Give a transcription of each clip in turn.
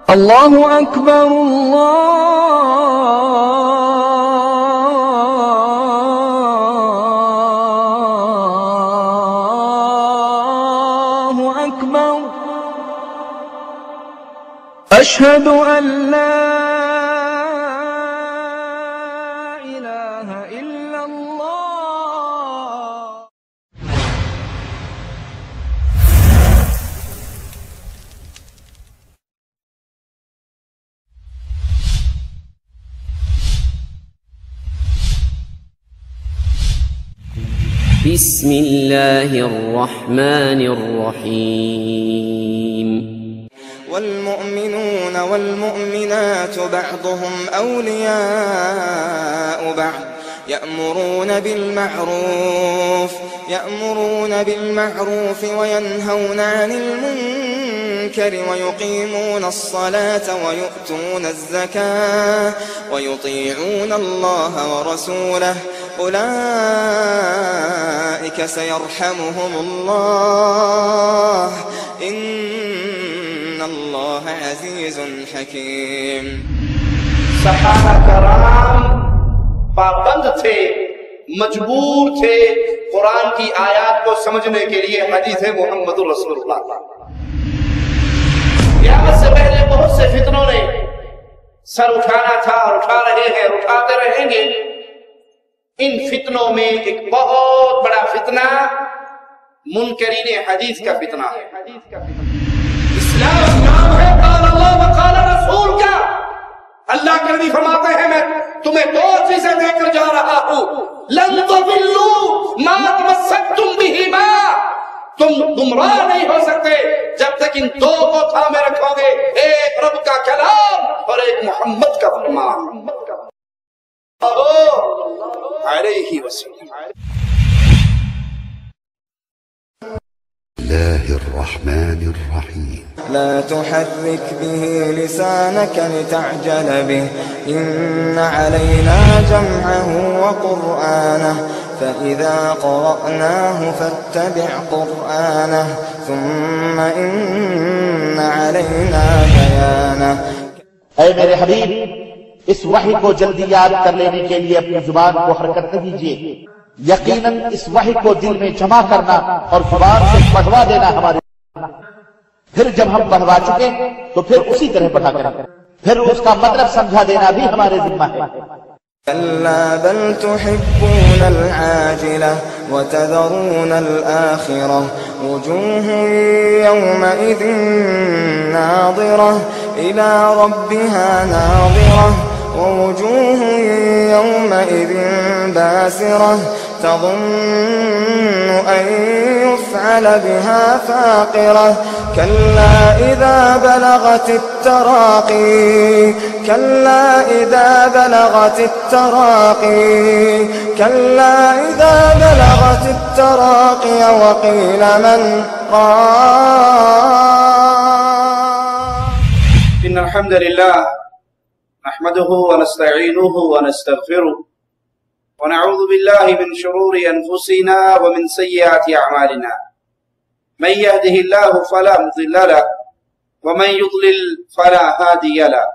الله أكبر الله أكبر. أشهد أن لا إله إلا الله. بسم الله الرحمن الرحيم. والمؤمنون والمؤمنات بعضهم أولياء بعض يأمرون بالمعروف وينهون عن المنكر ويقيمون الصلاة ويؤتون الزكاة ويطيعون الله ورسوله أولئك سيرحمهم الله إن اللہ عزیز حکیم. صحابہ کرام پابند تھے، مجبور تھے قرآن کی آیات کو سمجھنے کے لیے حدیث محمد رسول اللہ. قیامت سے پہلے بہت سے فتنوں نے سر اٹھانا تھا اور اٹھا رہے ہیں، اٹھاتے رہیں گے. ان فتنوں میں ایک بہت بڑا فتنہ منکرین حدیث کا فتنہ ہے. اسلام نام ہے قال اللہ وقال رسول کا. اللہ کے نبی فرماتے ہیں میں تمہیں دو چیزیں دے کر جا رہا ہوں. لن تضلوا ما تمسکتم بہما. تم گمراہ نہیں ہو سکتے جب تک ان دو کو تھامے رکھو گے، ایک رب کا کلام اور ایک محمد کا فرمان. علیہ وسلم. الله الرحمن الرحيم. لا تحرك به لسانك لتعجل به إن علينا جمعه وقرآنه فإذا قرأناه فاتبع قرآنه ثم إن علينا بيانه. اے میرے حبیب، اس وحی کو جلدی یاد کر لینے کے لیے اپنی زبان کو حرکت نہ دیجیے. یقیناً اس وحی کو دل میں جمع کرنا اور زبان سے پڑھوا دینا ہمارے. پھر جب ہم پڑھوا چکے تو پھر اسی طرح پڑھا کریں، پھر اس کا مطلب سمجھا دینا بھی ہمارے ذمہ ہے. كلا بل تحبون العاجلة وتذرون الآخرة وجوه يومئذ ناظرة إلى ربها ناظرة ووجوه يومئذ باسرة تظن أن يفعل بها فاقرة كلا إذا بلغت التراقي كلا إذا بلغت التراقي وقيل من راق. إن الحمد لله نحمده ونستعينه ونستغفره ونعوذ بالله من شرور أنفسنا ومن سيئات أعمالنا. من يهده الله فلا مضل له ومن يضلل فلا هادي له.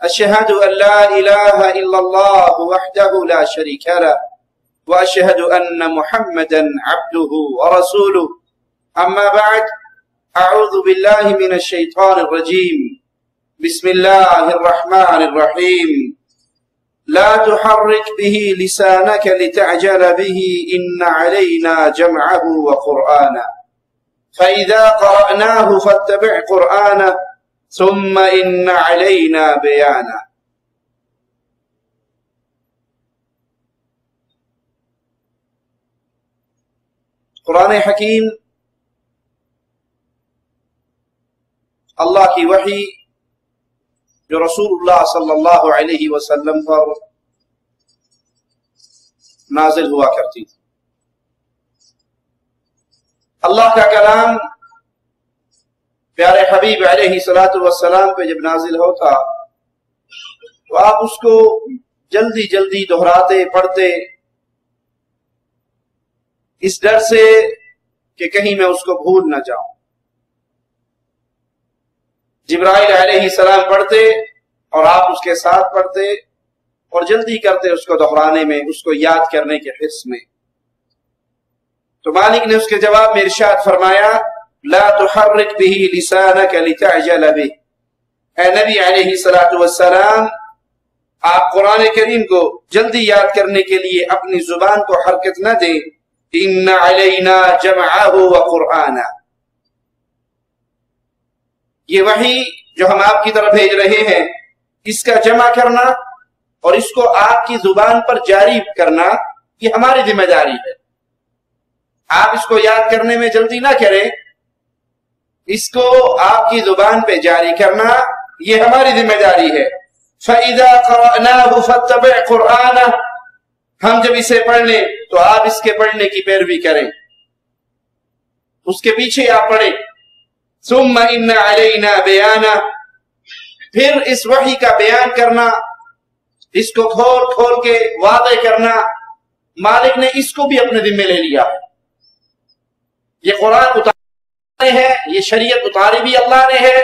أشهد أن لا إله إلا الله وحده لا شريك له وأشهد أن محمدا عبده ورسوله. أما بعد، أعوذ بالله من الشيطان الرجيم. بسم الله الرحمن الرحيم. لا تحرك به لسانك لتعجل به إن علينا جمعه وقرآنه فإذا قرأناه فاتبع قرآنه ثم إن علينا بيانه. قرآن حکیم اللہ کی وحی جو رسول اللہ صلی اللہ علیہ وسلم پر نازل ہوا کرتی تھی. اللہ کا کلام پیارے حبیب علیہ السلام پہ جب نازل ہوتا تو آپ اس کو جلدی جلدی دہراتے پڑھتے، اس ڈر سے کہ کہیں میں اس کو بھول نہ جاؤں. जिब्राइल अलैहिस्सलाम पढ़ते और आप उसके साथ पढ़ते और जल्दी करते उसको दोहराने में, उसको याद करने के हिस्स में। तो मालिक ने उसके जवाब में इरशाद फरमाया, ला तुहर्रिक बिही लिसानक लितअजल बिही, ऐ नबी अलैहिस्सलातु वस्सलाम, आप कुरान करीम को जल्दी याद करने के लिए अपनी जुबान को हरकत न दें। इन्ना अलैना जमअहु व कुरआना, ये वही जो हम आपकी तरफ भेज रहे हैं, इसका जमा करना और इसको आपकी जुबान पर जारी करना, ये हमारी जिम्मेदारी है। आप इसको याद करने में जल्दी ना करें, इसको आपकी जुबान पे जारी करना ये हमारी जिम्मेदारी है। फइज़ा क़रअनाहु फत्तबि' क़ुरआना, हम जब इसे पढ़ लें तो आप इसके पढ़ने की पैरवी करें, उसके पीछे आप पढ़ें। सुम्मा इन्ना अलैना बयाना, फिर इस वही का बयान करना, इसको खोल खोल के वादे करना, मालिक ने इसको भी अपने जिम्मे ले लिया। ये कुरान उतारे है, ये शरीयत उतारी भी अल्लाह ने है,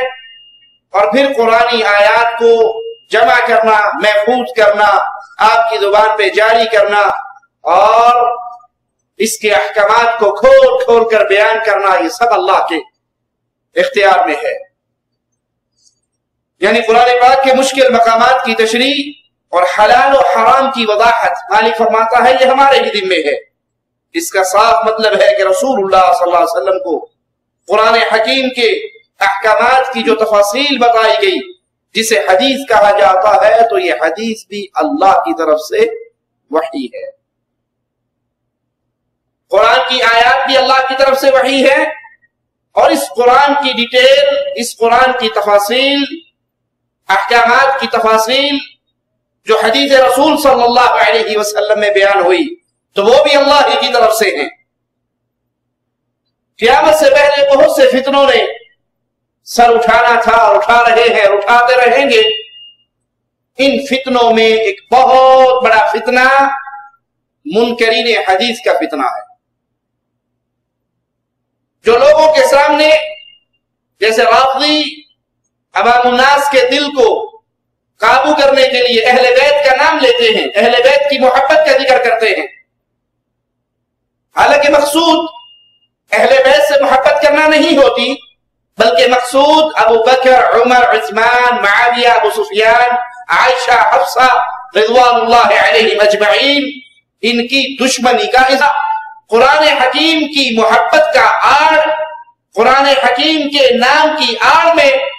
और फिर कुरानी आयात को जमा करना, महफूज करना, आपकी जुबान पे जारी करना और इसके अहकामात को खोल खोल कर बयान करना, ये सब अल्लाह के इख्तियार में है। यानी कुरान पाक के मुश्किल मकामात की तशरीह और हलाल और हराम की वजाहत मालिक फरमाता है ये हमारे ही जिम्मे है। इसका साफ मतलब है कि रसूलुल्लाह सल्लल्लाहु अलैहि वसल्लम को कुरान हकीम के अहकामात की जो तफासील बताई गई, जिसे हदीस कहा जाता है, तो ये हदीस भी अल्लाह की तरफ से वही है। कुरान की आयत भी अल्लाह की तरफ से वही है, और इस कुरान की डिटेल, इस कुरान की तफासील, अहकामात की तफासील जो हदीस रसूल सल्लल्लाहु अलैहि वसल्लम में बयान हुई, तो वो भी अल्लाह ही की तरफ से हैं। क़यामत से पहले बहुत से फितनों ने सर उठाना था, उठा रहे हैं, उठाते रहेंगे। इन फितनों में एक बहुत बड़ा फितना मुनकरीन हदीस का फितना है, जो लोगों के सामने जैसे राफ़िदी अवामुन्नास के दिल को काबू करने के लिए अहले बैत का नाम लेते हैं, अहले बैत की मोहब्बत का जिक्र करते हैं। हालांकि मकसूद अहले बैत से मोहब्बत करना नहीं होती, बल्कि मकसूद अबू बकर, उमर, उस्मान, मुआविया, अबू सुफियान, आयशा, हफ्सा रिज़वानुल्लाहि अलैहिम अजमईन, इनकी दुश्मनी का इज़हार, कुरान हकीम की मोहब्बत का आड़, कुरान हकीम के नाम की आड़ में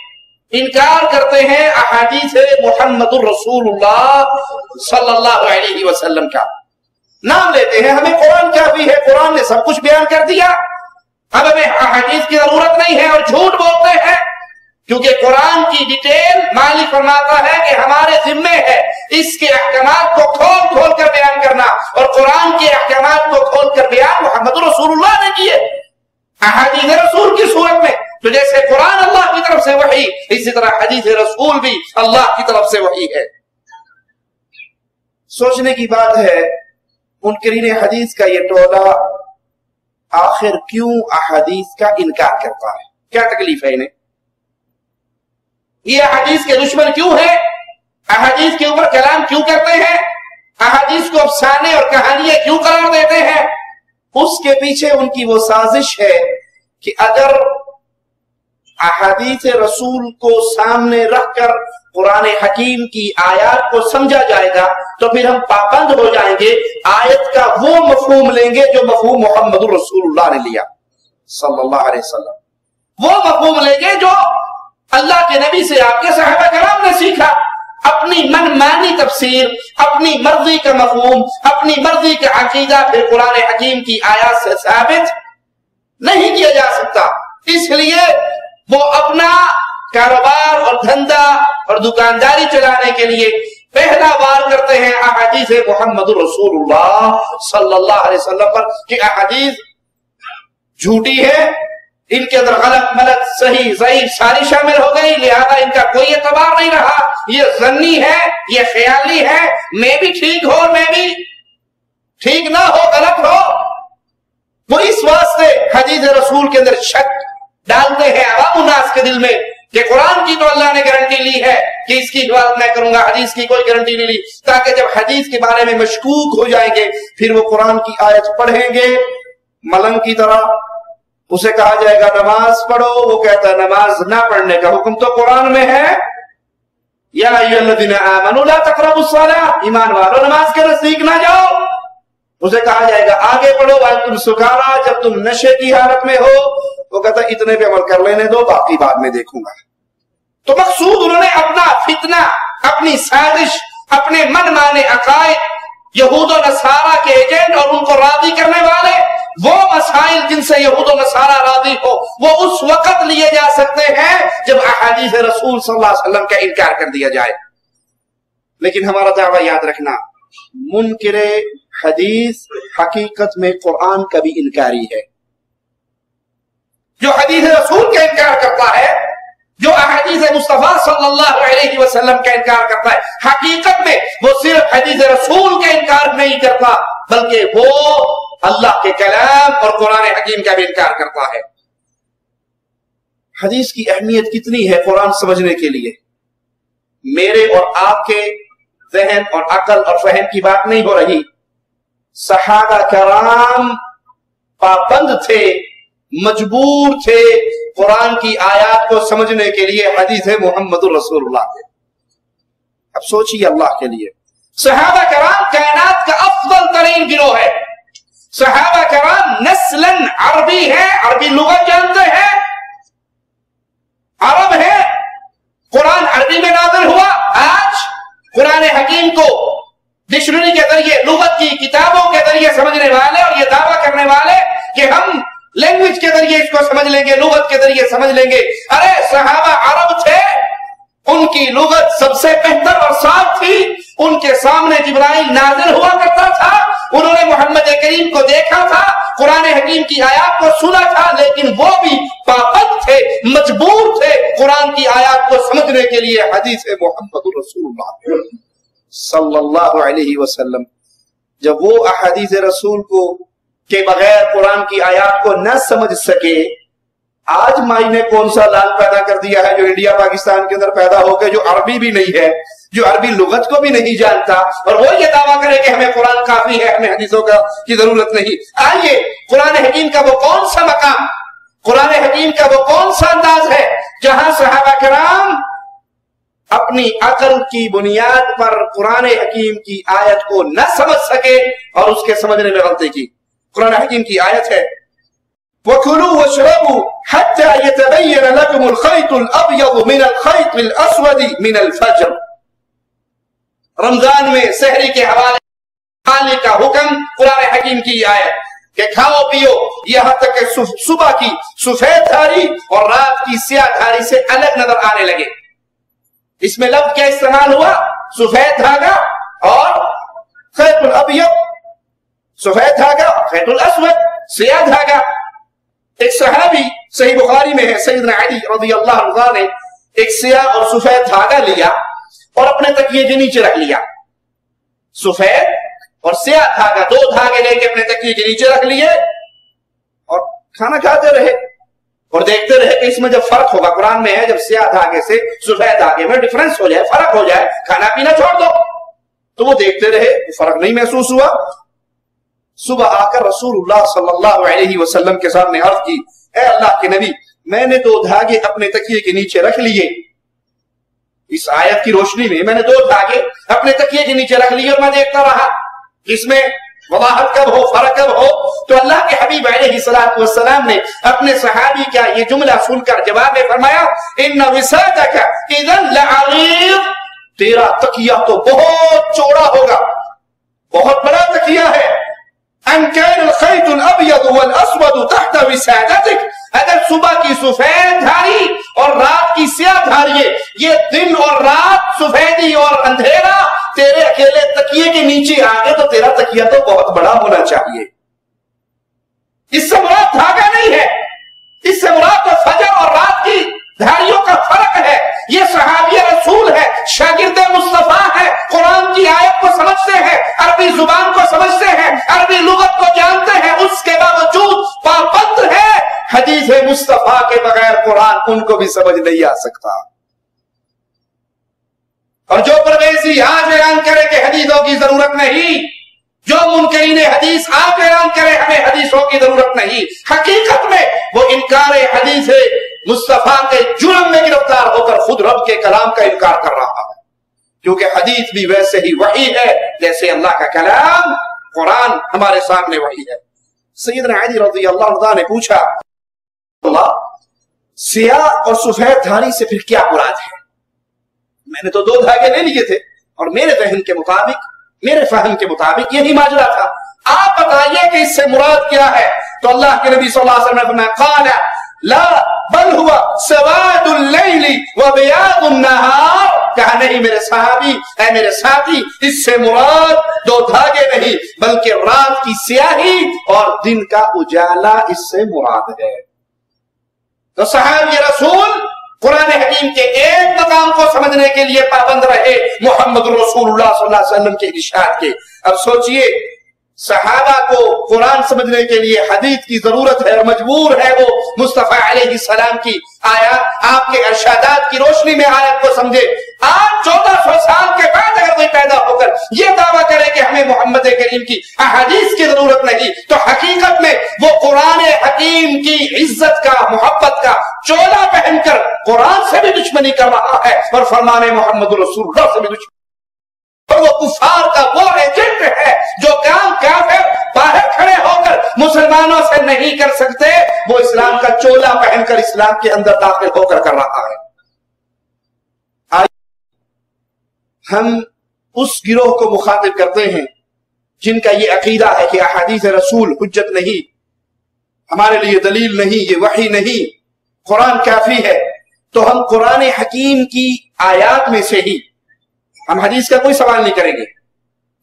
इनकार करते हैं अहादीस मुहम्मदुर रसूलुल्लाह सल्लल्लाहु अलैहि वसल्लम का नाम लेते हैं। हमें कुरान काफी है, कुरान ने सब कुछ बयान कर दिया, अब हमें अहादीस की जरूरत नहीं है, और झूठ बोलते हैं, क्योंकि कुरान की डिटेल मालिक फरमाता है कि हमारे जिम्मे है इसके अहकामात को खोल खोल कर बयान करना, और कुरान के अहकामात को खोल कर बयान मुहम्मद रसूलुल्लाह ने किए अहादीस रसूल की सूरत में। तो जैसे कुरान अल्लाह की तरफ से वही, इसी तरह हदीस रसूल भी अल्लाह की तरफ से वही है। सोचने की बात है, मुनकरीन हदीस का यह टोला आखिर क्यों अहादीस का इनकार करता है? क्या तकलीफ है इन्हें? ये अहादीस के दुश्मन क्यों है? अहादीस के ऊपर कलाम क्यों करते हैं? अहादीस को अफसाने और कहानियां क्यों करार देते हैं? उसके पीछे उनकी वो साजिश है कि अगर अहादीस रसूल को सामने रखकर कुरान हकीम की आयत को समझा जाएगा तो फिर हम पाबंद हो जाएंगे, आयत का वो मफहूम लेंगे जो मफहूम मुहम्मद रसूलुल्लाह ने लिया सल्लल्लाहु अलैहि वसल्लम, वो मफहूम लेंगे जो अल्लाह के नबी से आपके सहाबा कराम ने सीखा। अपनी मनमानी तफसीर, अपनी मर्जी का मफहूम, अपनी मर्जी का अकीदा फिर कुरान हकीम की आयत से साबित नहीं किया जा सकता। इसलिए वो अपना कारोबार और धंधा और दुकानदारी चलाने के लिए पहला वार करते हैं अहादीस मुहम्मद रसूलुल्लाह सल्लल्लाहु अलैहि वसल्लम पर कि अहादीस झूठी है, इनके अंदर गलत मलत सही ज़ईफ सारी शामिल हो गई, लिहाजा इनका कोई एतबार नहीं रहा, ये ज़न्नी है, ये ख्याली है, मैं भी ठीक हो, मैं भी ठीक ना हो, गलत हो। वो इस वास्ते हदीस रसूल के अंदर शक डालते हैं अवाम उन्नास के दिल में کہ قرآن کی تو اللہ نے گارنٹی لی ہے کہ اس کی حفاظت میں کروں گا، حدیث کی کوئی گارنٹی نہیں لی، تاکہ جب حدیث کے بارے میں مشکوک ہو جائیں گے پھر وہ قرآن کی آیت پڑھیں گے ملنگ کی طرح، اسے کہا جائے گا نماز پڑھو، وہ کہتا ہے نماز نہ پڑھنے کا حکم تو قرآن میں ہے، یا ایھا الذین آمنوا لا تقربوا الصلاۃ، ایمان والو نماز کے نزدیک نہ جاؤ، اسے کہا جائے گا آگے پڑھو وانتم سکارا، جب تم نشے کی حالت میں ہو، وہ کہتا ہے اتنے پہ عمل کر لینے دو باقی بعد میں دیکھوں گا۔ تو مقصود انہوں نے اپنا فتنہ، اپنی سازش، اپنے من مانے عقائد، یہود و نصارہ کے ایجنٹ اور ان کو راضی کرنے والے، وہ مسائل جن سے یہود و نصارہ راضی ہو وہ اس وقت لیے جا سکتے ہیں جب احادیث رسول صلی اللہ علیہ وسلم کا انکار کر دیا جائے۔ لیکن ہمارا دعویٰ یاد رکھنا، منکر حدیث حقیقت میں قرآن کا بھی انکاری ہے۔ جو حدیث رسول کا انکار کرتا ہے، جو احادیث مصطفیٰ صلی اللہ علیہ وسلم کا انکار کرتا ہے، حقیقت میں وہ صرف حدیث رسول کا انکار نہیں کرتا بلکہ وہ اللہ کے کلام اور قرآن حکیم کا بھی انکار کرتا ہے۔ حدیث کی اہمیت کتنی ہے قرآن سمجھنے کے لیے؟ میرے اور آپ کے ذہن اور عقل اور فہم کی بات نہیں ہو رہی، صحابہ کرام پابند تھے، مجبور تھے قرآن کی آیات کو سمجھنے کے لیے حدیث محمد رسول اللہ کے۔ اب سوچیے اللہ کے لیے، صحابہ کرام کائنات کا افضل ترین گروہ ہے، صحابہ کرام نسلاً عربی ہے، عربی لغت جانتے ہیں، عرب ہے، قرآن عربی میں نازل ہوا۔ آج قرآن حکیم کو ڈکشنری کے ذریعے، لغت کی کتابوں کے ذریعے سمجھنے والے اور یہ دعویٰ کرنے والے کہ ہم لینگویج کے ذریعے اس کو سمجھ لیں گے، لغت کے ذریعے سمجھ لیں گے، ارے صحابہ عرب تھے، ان کی لغت سب سے بہتر اور صاف تھی، ان کے سامنے جبرائیل نازل ہوا کرتا تھا، انہوں نے محمد کریم کو دیکھا تھا، قرآن حکیم کی آیات کو سنا تھا، لیکن وہ بھی پابند تھے، مجبور تھے قرآن کی آیات کو سمجھنے کے لیے حدیث محمد رسول اللہ صلی اللہ علیہ وسلم۔ جب وہ احادیث رسول کو کے بغیر قرآن کی آیات کو نہ سمجھ سکے، آج مائی نے کون سا لال پیدا کر دیا ہے جو انڈیا پاکستان کے اندر پیدا ہو کے، جو عربی بھی نہیں ہے، جو عربی لغت کو بھی نہیں جانتا، اور وہ یہ دعویٰ کرے کہ ہمیں قرآن کافی ہے، ہمیں حدیثوں کی ضرورت نہیں۔ آئیے، قرآن حکیم کا وہ کون سا مقام، قرآن حکیم کا وہ کون سا انداز ہے جہاں صحابہ کرام اپنی عقل کی بنیاد پر قرآن حکیم کی آیت کو نہ سمجھ سکے اور اس کے سمجھنے میں غلطی کی۔ قرآن حکیم کی آیت ہے وَكُلُوا وَاشْرَبُوا حَتَّى يَتَبَيَّنَ لَكُمُ الْخَيْطُ الْأَبْيَضُ مِنَ الْخَيْطِ الْأَسْوَدِ مِنَ الْفَجْرِ۔ رمضان میں سحری کے حوالے کھانے کا حکم، قرآن حکیم کی آیت کہ کھاؤ پیو یہاں تک کہ صبح کی سفید دھاری اور رات کی سیاہ دھاری سے الگ نظر آنے لگے۔ اس میں لفظ کیا استعمال ہوا؟ سفید دھاگا اور خیط الابیض، سفید دھاگا اور خیط الاسود، سیاہ دھاگا۔ ایک صحابی صحیح بخاری میں ہے، سیدنا علی رضی اللہ عنہ نے ایک سیاہ اور سفید دھاگا لیا اور اپنے تکیے کے نیچے رکھ لیا، سفید اور سیاہ دھاگا، دو دھاگے لے کے اپنے تکیے کے نیچے رکھ لیے اور کھانا کھاتے رہے اور دیکھتے رہے کہ اس میں جب فرق ہوگا، قرآن میں ہے جب سیاہ دھاگے سے سفید دھاگے میں ڈیفرنس ہو جائے، فرق ہو جائے، کھانا پینا چھوڑ دو۔ تو وہ دیکھتے رہے، فرق نہیں محسوس ہوا۔ صبح آ کر رسول اللہ صلی اللہ علیہ وسلم کے سامنے عرض کی، اے اللہ کے نبی، میں نے دو دھاگے اپنے تکیے کے نیچے رکھ لیے، اس آیت کی روشنی میں میں نے دو دھاگے اپنے تکیے کے نیچے رکھ لیے اور میں دیکھتا رہا اس میں وضاحت کب ہو، فرق کب ہو۔ تو اللہ کے حبیب علیہ الصلوۃ والسلام نے اپنے صحابی کا یہ جملہ سن کر جواب میں فرمایا، ان وسادک اذا لعریض، تیرا تکیہ تو بہت چوڑا ہوگا، بہت بڑا تکیہ ہے۔ ان كان الخيط الابيض والاسود تحت وسادتك، اگر صبح کی سفید دھاری اور رات کی سیاہ دھاری، یہ دن اور رات، سفیدی اور اندھیرا تیرے اکیلے تکیے کے نیچے آ گئے تو تیرا تکیہ تو بہت بڑا ہونا چاہیے۔ اس سے مراد دھاگا نہیں ہے، اس سے مراد تو فجر اور رات کی دھاریوں کا فرق ہے۔ یہ صحابی رسول ہے، شاگرد مصطفیٰ ہے، قرآن کی آیت کو سمجھتے ہیں، عربی زبان کو سمجھتے ہیں، عربی لغت کو جانتے ہیں، اس کے باوجود پابند ہے حدیث मुस्तफा के बगैर कुरान उनको भी समझ नहीं आ सकता। और जो परवेजी आज ऐलान करे कि हदीसों की जरूरत नहीं, जो मुनकरीन हदीस आज ऐलान करे हमें हदीसों की जरूरत नहीं, हकीकत में वो इनकार हदीस मुस्तफा के जुर्म में गिरफ्तार होकर खुद रब के कलाम का इनकार कर रहा है। क्योंकि हदीस भी वैसे ही वही है जैसे अल्लाह का कलाम, कुरान हमारे सामने वही है। सैयदना अली रज़ी अल्लाह अन्हु ने पूछा, अल्लाह सियाह और सफेद धारी से फिर क्या मुराद है? मैंने तो 2 धागे ले लिए थे और मेरे ज़हन के मुताबिक, मेरे फहम के मुताबिक यही माजरा था। आप बताइए कि इससे मुराद क्या है? तो अल्लाह के नबी सल्लल्लाहु अलैहि वसल्लम ने फरमाया, ला बल हुआ सवादुल लैली व बयादुन नहार। कहा नहीं मेरे सहाबी, ऐ मेरे साथी, इससे मुराद 2 धागे नहीं बल्कि रात की स्याही और दिन का उजाला इससे मुराद है। तो सहाबी रसूल कुरान हकीम के एक मकाम को समझने के लिए पाबंद रहे मोहम्मद रसूलुल्लाह सल्लल्लाहु अलैहि वसल्लम के इरशाद के। अब सोचिए, सहाबा को कुरान समझने के लिए हदीस की जरूरत है और मजबूर है वो मुस्तफा अलैहिस्सलाम की आयत, आपके इरशादात की रोशनी में आयत को समझे। आज 1400 साल के बाद अगर कोई पैदा होकर ये दावा करे कि हमें मोहम्मद करीम की हदीस की जरूरत नहीं, तो हकीकत में वो कुरान हकीम की इज्जत का, मोहब्बत का चोला पहनकर कुरान से भी दुश्मनी कर रहा है और फरमाने मोहम्मद रसूलुल्लाह से भी दुश्मनी। और वो कुफार का वो एजेंट है जो काम काफिर बाहर खड़े होकर मुसलमानों से नहीं कर सकते, वो इस्लाम का चोला पहनकर इस्लाम के अंदर दाखिल होकर कर रहा है। हम उस गिरोह को मुखातिब करते हैं जिनका ये अकीदा है कि अहादीस रसूल हुज्जत नहीं, हमारे लिए दलील नहीं, ये वही नहीं, कुरान काफी है। तो हम कुरान हकीम की आयात में से ही, हम हदीस का कोई सवाल नहीं करेंगे,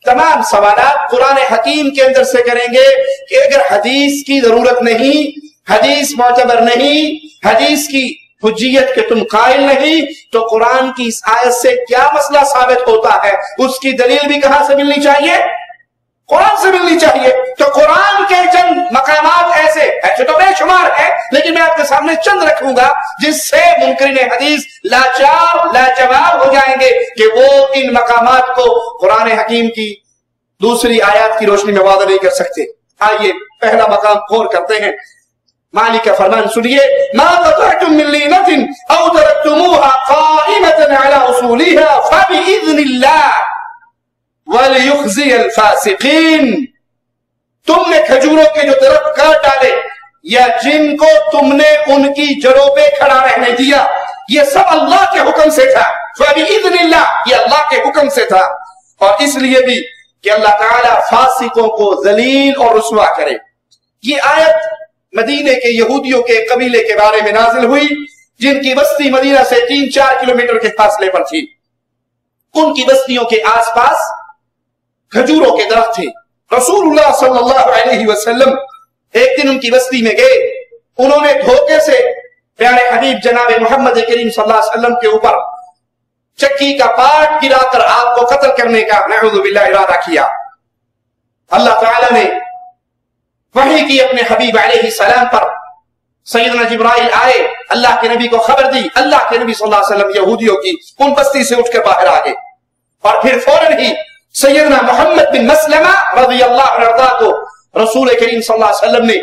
तमाम सवालात कुरान हकीम के अंदर से करेंगे कि अगर हदीस की जरूरत नहीं, हदीस मोतबर नहीं, हदीस की हुज्जियत के तुम कायल नहीं, तो कुरान की इस आयत से क्या मसला साबित होता है? उसकी दलील भी कहां से मिलनी चाहिए? कुरान से मिलनी चाहिए। तो कुरान के चंद मकामात ऐसे तो बेशुमार है, लेकिन मैं आपके सामने चंद रखूंगा जिससे मुनकरीन हदीस लाचार लाजवाब हो जाएंगे कि वो इन मकामात को कुरान हकीम की दूसरी आयत की रोशनी में वादा नहीं कर सकते। आइए पहला मकाम गौर करते हैं। मालिक का फरमान सुनिए, मा क़तअतुम मिन लीनतिन औ तरक्तुमूहा क़ाइमतन अला उसूलिहा फबिइज़्निल्लाह वलियुख़ज़ियल फ़ासिक़ीन। तुमने खजूरों के जो दरख्त काट डाले या जिनको तुमने उनकी जड़ों पे खड़ा रहने दिया, ये सब अल्लाह के हुक्म से था। फबिइज़्निल्लाह, ये अल्लाह के हुक्म से था। और इसलिए भी कि अल्लाह ताला फासिकों को जलील और रुस्वा करे। ये आयत मदीने के यहूदियों के कबीले के बारे में नाजिल हुई जिनकी बस्ती मदीना से 3-4 किलोमीटर के फासले पर थी। उनकी बस्तियों के आसपास खजूरों के दरख्त थे। रसूलुल्लाह सल्लल्लाहु अलैहि वसल्लम एक दिन उनकी बस्ती में गए। उन्होंने धोखे से प्यारे हबीब जनाब मोहम्मद करीम सल्लल्लाहु अलैहि वसल्लम के ऊपर चक्की का पाट गिराकर आपको कत्ल करने का नऊज़ु बिल्लाह इरादा किया। अल्लाह ताला ने वही की अपने हबीब अलैहिस्सलाम पर। सैयदना जिब्राइल आए, अल्लाह के नबी को खबर दी। अल्लाह के नबी सल्लल्लाहु अलैहि वसल्लम यहूदियों की उन बस्ती से उठकर बाहर आ गए और फिर फौरन ही सैयदना मोहम्मद बिन मसलमा रज़ियल्लाहु अन्हु को रसूल करीम सल्लल्लाहु अलैहि वसल्लम ने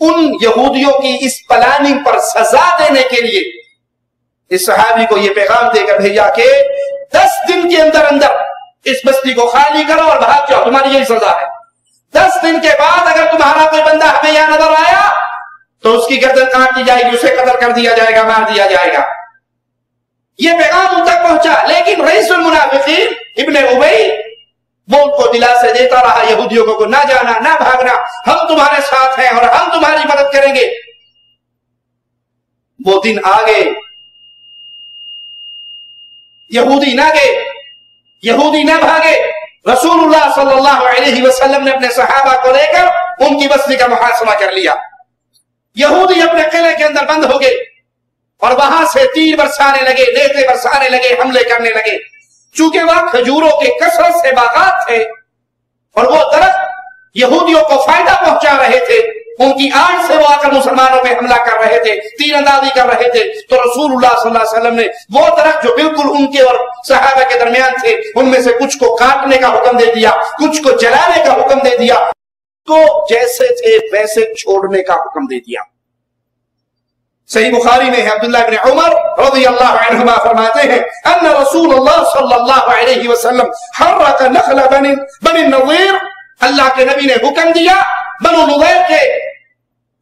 उन यहूदियों की इस प्लानिंग पर सजा देने के लिए इस सहाबी को यह पैगाम देकर भेजा कि 10 दिन के अंदर अंदर इस बस्ती को खाली करो और भाग जाओ, तुम्हारी यही सजा है। 10 दिन के बाद अगर तुम्हारा कोई बंदा हमें यहां नजर आया तो उसकी गर्दन काट दी जाएगी, उसे कत्ल कर दिया जाएगा, मार दिया जाएगा। यह पैगाम उन तक पहुंचा। लेकिन रईसुल मुनाफिकीन इब्ने उबई वो उनको दिलासे देता रहा यहूदियों को ना जाना, ना भागना, हम तुम्हारे साथ हैं और हम तुम्हारी मदद करेंगे। वो दिन आ गए, यहूदी ना गए, यहूदी ना भागे। रसूलुल्लाह सल्लल्लाहु अलैहि वसल्लम ने अपने सहाबा को लेकर उनकी बस्ती का मुहासमा कर लिया। यहूदी अपने किले के अंदर बंद हो गए और वहां से तीर बरसाने लगे, नेज़े बरसाने लगे, हमले करने लगे। चूंकि वह खजूरों के कसरत से बागात थे और वो दरख्त यहूदियों को फायदा पहुंचा रहे थे, उनकी आड़ से वो आकर मुसलमानों पे हमला कर रहे थे, तीर अंदाजी कर रहे थे। तो रसूलुल्लाह सल्लल्लाहु अलैहि वसल्लम ने वो दरख्त जो बिल्कुल उनके और सहाबा के दरमियान थे, उनमें से कुछ को काटने का हुक्म दे दिया, कुछ को जलाने का हुक्म दे दिया, को जैसे थे वैसे छोड़ने का हुक्म दे दिया। सही बुखारी में है, अब्दुल्लाह इब्न उमर रज़ियल्लाहु अन्हुमा फरमाते हैं, अन्ना रसूलुल्लाह सल्लल्लाहु अलैहि वसल्लम हर्रक नखल बनी नज़ीर, अल्लाह के नबी ने हुक्म दिया बनु नज़ीर के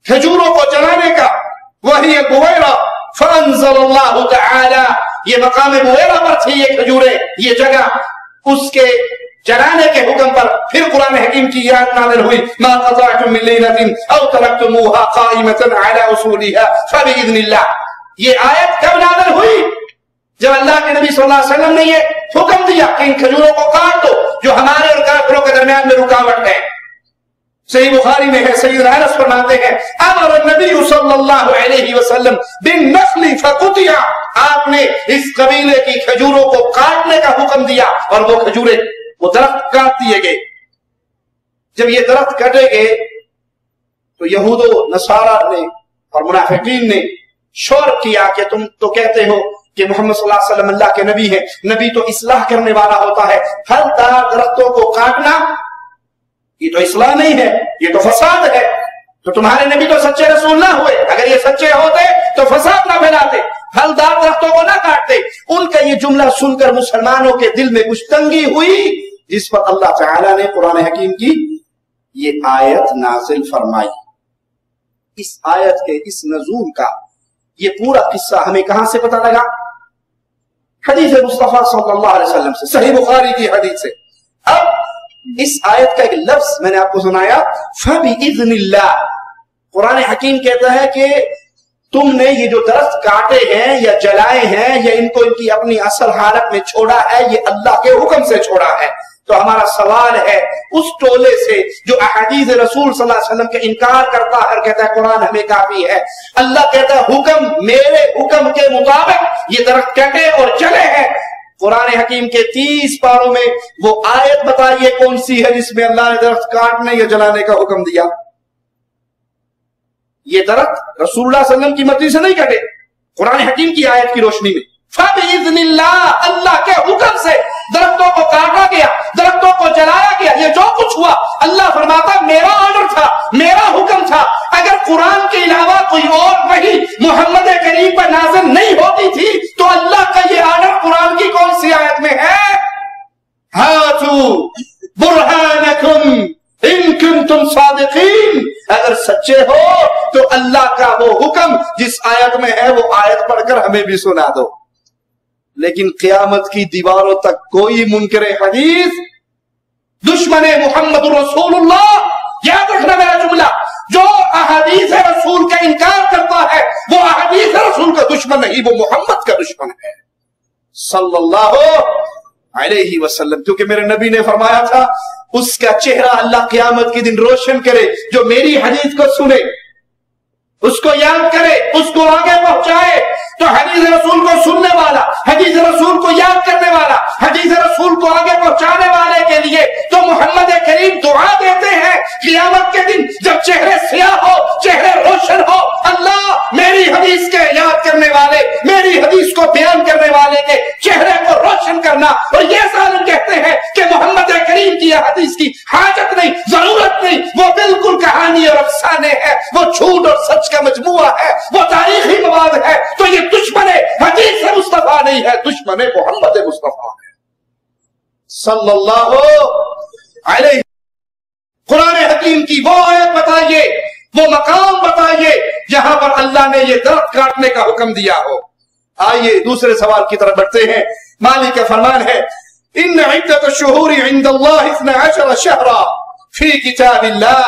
खजूरों को जलाने का। वही बुवैरा फअंज़लल्लाहु तआला, ये मकाम बुवैरा पर थी ये खजूरें, ये जगह, उसके जलाने के हुक्म पर फिर कुरान हकीम की आयत नाज़िल हुई, मा क़तअतुम मिन लैलतिन औ तरक्तुमूहा क़ाइमतन अला उसूलिहा फबिइज़्निल्लाह। ये आयत कब नाज़िल हुई? जब अल्लाह के नबी सल्लल्लाहु अलैहि वसल्लम ने ये हुक्म दिया कि इन खजूरों को काट दो जो हमारे और काफिरों के दरमियान में रुकावट है। सही बुखारी में है, सैयदना अनस फरमाते हैं, अमर नबी सल्लल्लाहु अलैहि वसल्लम बिन नखली फकुतिया, आपने इस कबीले की खजूरों को काटने का हुक्म दिया और वो खजूरें, वो दरख्त काट दिए गए। जब ये दरख्त कटे गए तो यहूदो नसारा ने और मुनाफिकीन ने शोर किया कि तुम तो कहते हो कि मोहम्मद सल्लल्लाहु अलैहि वसल्लम अल्लाह के नबी है, नबी तो इस्लाह करने वाला होता है, फलदार दरख्तों को काटना ये तो इस्लाह नहीं है, ये तो फसाद है। तो तुम्हारे नबी तो सच्चे रसूल ना हुए, अगर ये सच्चे होते तो फसाद ना फैलाते, फलदार दरख्तों को ना काटते। उनका ये जुमला सुनकर मुसलमानों के दिल में कुछ तंगी हुई, जिस पर अल्लाह ताला ने कुरान हकीम की ये आयत नाजिल फरमाई। इस आयत के इस नज़ूल का ये पूरा किस्सा हमें कहां से पता लगा? हदीस मुस्तफा सल्लल्लाहु अलैहि वसल्लम से, सही बुखारी की हदीस से। अब इस आयत का एक लफ्ज मैंने आपको सुनाया, फबिइज़्निल्लाह। कुरान हकीम कहता है कि तुमने ये जो दरख्त काटे हैं या जलाए हैं या इनको इनकी अपनी असल हालत में छोड़ा है, ये अल्लाह के हुक्म से छोड़ा है। तो हमारा सवाल है उस टोले से जो अहदीस रसूल सल्लल्लाहु अलैहि वसल्लम के इनकार करता है और कहता है कुरान हमें काफी है। अल्लाह कहता है हुक्म, मेरे हुक्म के मुताबिक ये दरख्त कटे और जले हैं। कुरान हकीम के 30 पारों में वो आयत बताइए कौन सी है जिसमें अल्लाह ने दरख्त काटने या जलाने का हुक्म दिया? ये दरख्त रसूलुल्लाह सल्लल्लाहु अलैहि वसल्लम की मर्जी से नहीं कटे, कुरान हकीम की आयत की रोशनी में फबिइज़्निल्लाह, अल्लाह के हुक्म से दरख्तों को काटा गया, दरख्तों को जलाया गया। ये जो कुछ हुआ अल्लाह फरमाता मेरा ऑर्डर था, मेरा हुक्म था। अगर कुरान के अलावा कोई और वही मोहम्मद करीम पर नाज़िल नहीं होती थी तो अल्लाह का ये ऑर्डर कुरान की कौन सी आयत में है? हातू बुरहानकुम इन कुंतुम सादिकीन, अगर सच्चे हो तो अल्लाह का वो हुक्म जिस आयत में है वो आयत पढ़कर हमें भी सुना दो। लेकिन क़यामत की दीवारों तक कोई मुनकरे हदीस, दुश्मने मोहम्मद रसूलुल्लाह, याद रखना मेरा जुमला, जो अहदीस रसूल का इनकार करता है वो अहदीस रसूल का दुश्मन नहीं, वो मोहम्मद का दुश्मन है सल्लल्लाहु अलैहि वसल्लम। क्योंकि मेरे नबी ने फरमाया था उसका चेहरा अल्लाह क़यामत के दिन रोशन करे जो मेरी हदीस को सुने, उसको याद करे, उसको आगे पहुंचाए। तो हदीस रसूल को सुनने वाला, हदीस रसूल को याद करने वाला, हदीस रसूल को आगे पहुंचाने वाले के लिए तो मोहम्मद करीम दुआ देते हैं क़यामत के दिन जब चेहरे सियाह हो, चेहरे रोशन हो, अल्लाह मेरी हदीस के याद करने वाले, मेरी हदीस को बयान करने वाले के चेहरे को रोशन करना। और ये सालिम कहते हैं कि मोहम्मद करीम की हदीस की हाजत नहीं, जरूरत नहीं, वो बिल्कुल कहानी और अफसाने है, वो झूठ और सच का मजमुआ है, वो तारीखी मवाद है। तो ये दुश्मन हदीस मुस्तफा नहीं है, दुश्मन मोहम्मद मुस्तफा है सल्लल्लाहु अलैहि। कुरान हकीम की वो आयत बताइए, वो मकाम बताइए जहां पर अल्लाह ने ये दरख्त काटने का हुक्म दिया हो। आइए दूसरे सवाल की तरफ बढ़ते हैं। मालिक का फरमान है, इन इद्दत शुहूरी इंदल्लाह 12 शहरा फी किताबिल्लाह,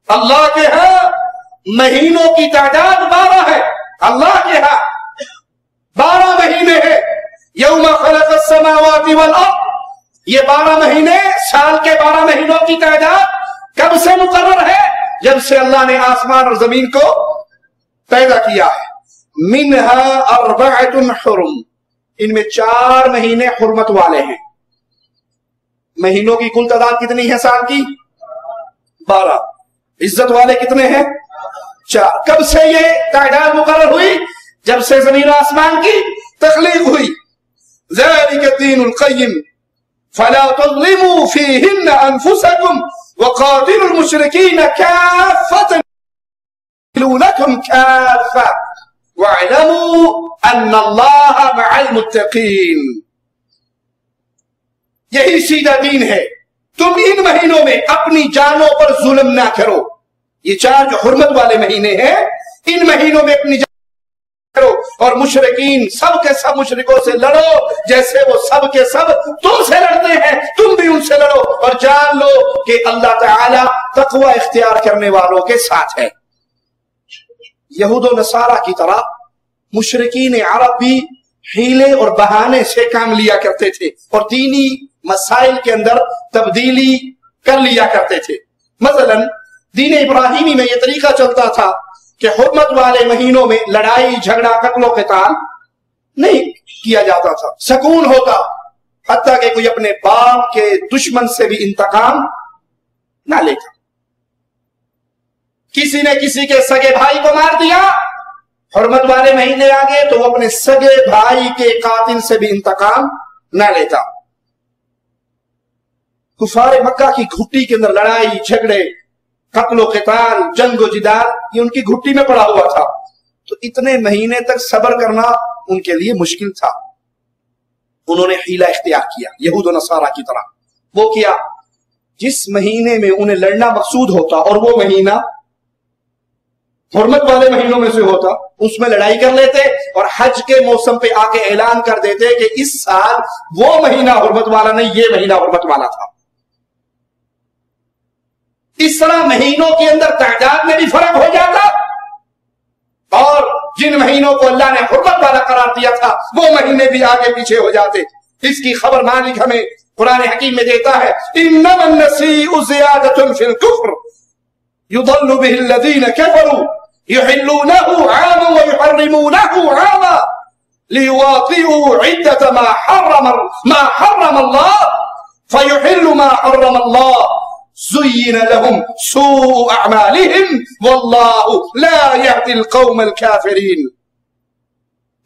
अल्लाह के यहां महीनों की तादाद 12 है। अल्लाह के यहां 12 महीने हैं। यौमा खलक़स समावाति वल अर्द, ये 12 महीने, साल के 12 महीनों की तादाद कब से मुकर्रर है? जब से अल्लाह ने आसमान और जमीन को पैदा किया है। मिनहा अर्बअतुन हुरुम, इनमें 4 महीने हुर्मत वाले हैं। महीनों की कुल तादाद कितनी है साल की? 12। इज्जत वाले कितने हैं? 4। कब से ये तादाद मुकर्रर हुई? जब से जमीन आसमान की तख्लीक हुई। ज़ालिका दीनुल क़य्यिम फला तुज़्लिमू फ़ीहिन्ना अनफुसकुम वक़ातिलुल मुशरिकीन काफ़्फ़तन लकुम काफ़्फ़ा वअलमू अन्नल्लाहा मअल मुत्तक़ीन। यही सीधा दीन है। तुम इन महीनों में अपनी जानों पर जुल्म ना करो। ये 4 जो हुर्मत वाले महीने हैं, इन महीनों में अपनी करो और मुशरिकीन सब के सब मुशरिकों से लड़ो जैसे वो सब के सब तुमसे लड़ते हैं, तुम भी उनसे लड़ो और जान लो कि अल्लाह ताला तक़वा इख्तियार करने वालों के साथ है। यहूद और नसारा की तरह मुशरिकीन अरब भी हीले और बहाने से काम लिया करते थे और दीनी मसाइल के अंदर तब्दीली कर लिया करते थे। मसलन दीन इब्राहिमी में यह तरीका चलता था कि हुर्मत वाले महीनों में लड़ाई झगड़ा कत्लो क़िताल नहीं किया जाता था, सुकून होता, हत्ता कि कोई अपने बाप के दुश्मन से भी इंतकाम ना लेता। किसी ने किसी के सगे भाई को मार दिया, हुर्मत वाले महीने आ गए तो वो अपने सगे भाई के कातिल से भी इंतकाम ना लेता। कुफार मक्का की घुट्टी के अंदर लड़ाई झगड़े कत्लो क़िताल जंगो जिदाल ये उनकी घुट्टी में पड़ा हुआ था, तो इतने महीने तक सब्र करना उनके लिए मुश्किल था। उन्होंने हीला इख्तियार किया यहूद और नसारा की तरह। वो किया जिस महीने में उन्हें लड़ना मकसूद होता और वो महीना हुर्मत वाले महीनों में से होता, उसमें लड़ाई कर लेते और हज के मौसम पे आके ऐलान कर देते कि इस साल वो महीना हुर्मत वाला नहीं, ये महीना हुर्मत वाला था। इस तरह महीनों के अंदर तादाद में भी फर्क हो जाता और जिन महीनों को अल्लाह ने हुर्मत वाला करार दिया था वो महीने भी आगे पीछे हो जाते। इसकी खबर मालिक हमें कुरान हकीम में देता है, इन्नमन नसीउ ज़ियादतुन फिल कुफ्र युदल्लु बिहिल लज़ीना कफरू युहिल्लूनहु आमन व युहर्रिमूनहु आमा लियुवातिउ इद्दत मा हर्रम अल्लाह फयुहिल्लु मा हर्रम अल्लाह ज़ुय्यिन लहुम सूअ अअमालिहिम वल्लाहु ला यहदिल कौमल काफिरीन।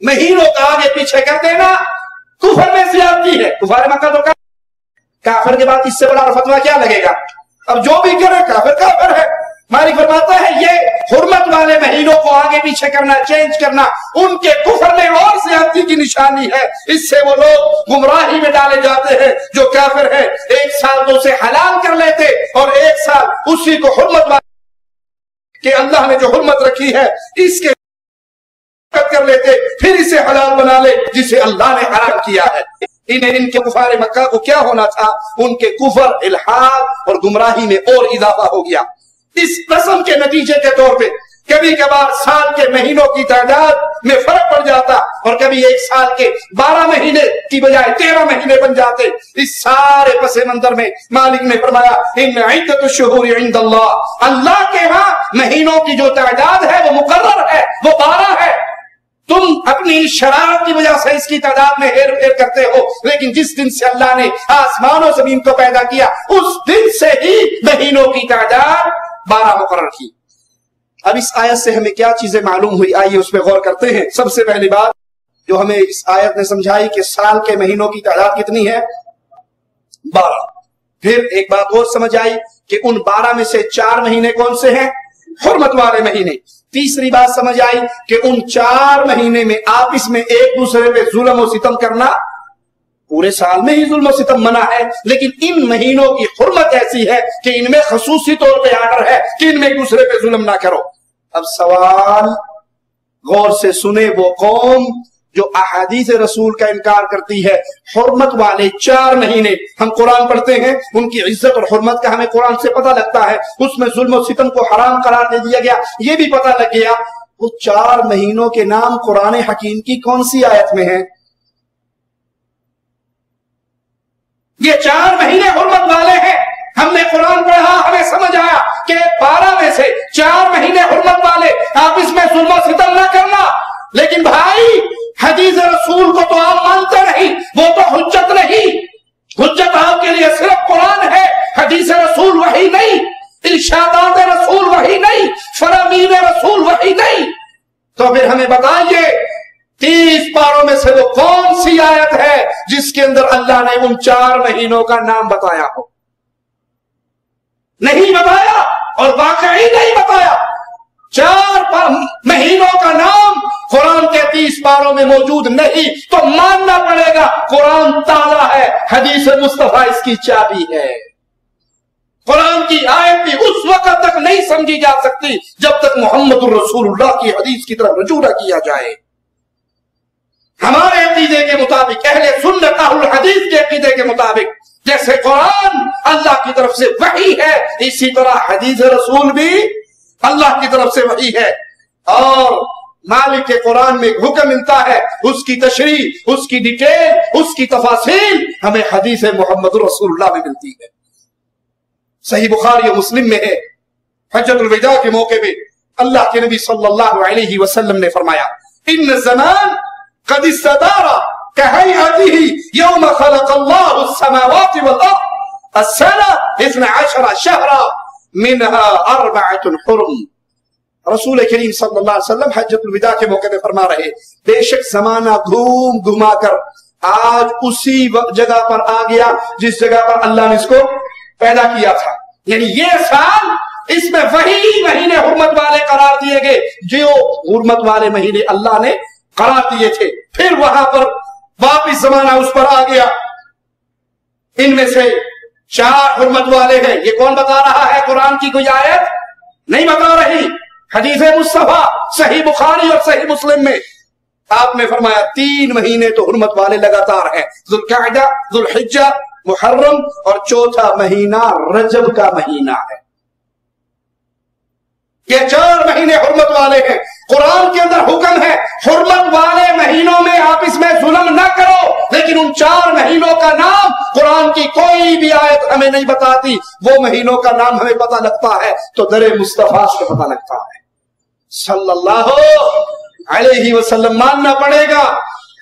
महीनों का आगे पीछे कर देना कुफर में ज़्यादती है। कुफार मक्का तो काफिर के बाद इससे बड़ा फतवा क्या लगेगा? अब जो भी करे काफिर काफिर है। मालिक फरमाता है ये हुर्मत वाले महीनों को आगे पीछे करना, चेंज करना उनके कुफर में और ज़्यादती की निशानी है। इससे वो लोग गुमराही में डाले जाते हैं। जो काफिर है एक साल तो उसे हलाल कर लेते और एक साल उसी को हुर्मत वाले कि अल्लाह ने जो हुर्मत रखी है इसके कर लेते, फिर इसे हलाल बना ले जिसे अल्लाह ने हराम किया है। इनके कुफार मक्का को क्या होना था? उनके कुफर, इल्हाद और गुमराही में और इजाफा हो गया। इस रस्म के नतीजे के तौर पे कभी कभार साल के महीनों की तादाद में फर्क पड़ जाता और कभी एक साल के 12 महीने की बजाय 13 महीने बन जाते। इस सारे पसे मंजर में मालिक ने फरमाया, इन्न इद्दतुश्शुहूरि इंदल्लाह, अल्लाह के यहाँ महीनों की जो तादाद है वो मुकर्रर है, वो 12 है। तुम अपनी शरारत की वजह से इसकी तादाद में हेर फेर करते हो, लेकिन जिस दिन से अल्लाह ने आसमान और जमीन को पैदा किया उस दिन से ही महीनों की तादाद 12 मुकर्रर की। अब इस आयत से हमें क्या चीजें मालूम हुई, आइए उस पर गौर करते हैं। सबसे पहली बात जो हमें इस आयत ने समझाई कि साल के महीनों की तादाद कितनी है? 12। फिर एक बात और समझ आई कि उन 12 में से 4 महीने कौन से हैं? हुर्मत वाले महीने। तीसरी बात समझ आई कि उन 4 महीने में आपस में एक दूसरे पे जुल्म और सितम करना, पूरे साल में ही जुल्म और सितम मना है, लेकिन इन महीनों की हुर्मत ऐसी है कि इनमें खसूसी तौर पे आर्डर है कि इनमें एक दूसरे पे जुल्म ना करो। अब सवाल गौर से सुने वो कौम जो अहादीस रसूल का इनकार करती है। हुर्मत वाले 4 महीने हम कुरान पढ़ते हैं, उनकी इज्जत और हुर्मत का हमें कुरान से पता लगता है, उसमें जुल्म और सितम को हराम करार दे दिया गया, ये भी पता लग गया। वो 4 महीनों के नाम कुरान हकीम की कौन सी आयत में है? ये 4 महीने हुर्मत वाले हैं। हमने कुरान पढ़ा, हमें समझ आया कि 12 में से 4 महीने हुर्मत वाले, आप इसमें जुल्म और सितम ना करना। लेकिन भाई हदीस रसूल को तो आप मानते नहीं, वो तो हुज्जत नहीं। हुज्जत आपके लिए सिर्फ कुरान है, हदीस रसूल वही नहीं, इरशादात रसूल तो फिर हमें बताइए 30 पारों में से वो कौन सी आयत है जिसके अंदर अल्लाह ने उन 4 महीनों का नाम बताया हो? नहीं बताया, और वाकई नहीं बताया। 4 महीनों का नाम कुरान के 30 पारों में मौजूद नहीं, तो मानना पड़ेगा कुरान ताला है, हदीस मुस्तफा इसकी चाबी है। कुरान की आयत भी उस वक्त तक नहीं समझी जा सकती जब तक मोहम्मद रसूलुल्लाह की हदीस की तरफ रुजू न किया जाए। हमारे अकीदे के मुताबिक, अहले सुन्नत अहल हदीस के अकीदे के मुताबिक, जैसे कुरान अल्लाह की तरफ से वही है, इसी तरह हदीस रसूल भी अल्लाह की तरफ से वही है। और मालिक के कुरान में एक हुक्म मिलता है, उसकी तशरीह, उसकी डिटेल, उसकी तफासील हमें हदीस मोहम्मद रसूलुल्लाह में मिलती है। सही बुखारी और मुस्लिम में है, हज्जतुल विदा के मौके पे अल्लाह के नबी सल्लल्लाहु अलैहि वसल्लम ने फरमाया, इन ज़मान क़द इस्तदारा कहैअतिही यौम खलक़ल्लाहु अस्समावाति वल अर्द अस्सना 12 शहरा मिनहा 4 हुरुम। रसूल करीम सल्लल्लाहु अलैहि वसल्लम हज्जतुल विदा के मौके पे फरमा रहे, बेशक जमाना घूम घुमाकर आज उसी जगह पर आ गया जिस जगह पर अल्लाह ने इसको पैदा किया था। यानी ये साल, इसमें वही महीने हुर्मत वाले करार दिए गए जो हुर्मत वाले महीने अल्लाह ने करार दिए थे। फिर वहां पर वापिस जमाना उस पर आ गया। इनमें से 4 हुर्मत वाले हैं। ये कौन बता रहा है? कुरान की कोई आयत नहीं बता रही, हदीस मुस्तफा सही बुखारी और सही मुस्लिम में आपने फरमाया 3 महीने तो हुर्मत वाले लगातार हैं, ज़ुल्क़अदा, ज़ुल्हिज्जा, मुहर्रम, और चौथा महीना रजब का महीना है। ये 4 महीने हुर्मत वाले हैं। कुरान के अंदर हुक्म है हुर्मत वाले महीनों में आप इसमें जुल्म ना करो, लेकिन उन 4 महीनों का नाम कुरान की कोई भी आयत हमें नहीं बताती। वो महीनों का नाम हमें पता लगता है तो दरे मुस्तफा से पता लगता है सल्लल्लाहु अलैहि वसल्लम। मानना पड़ेगा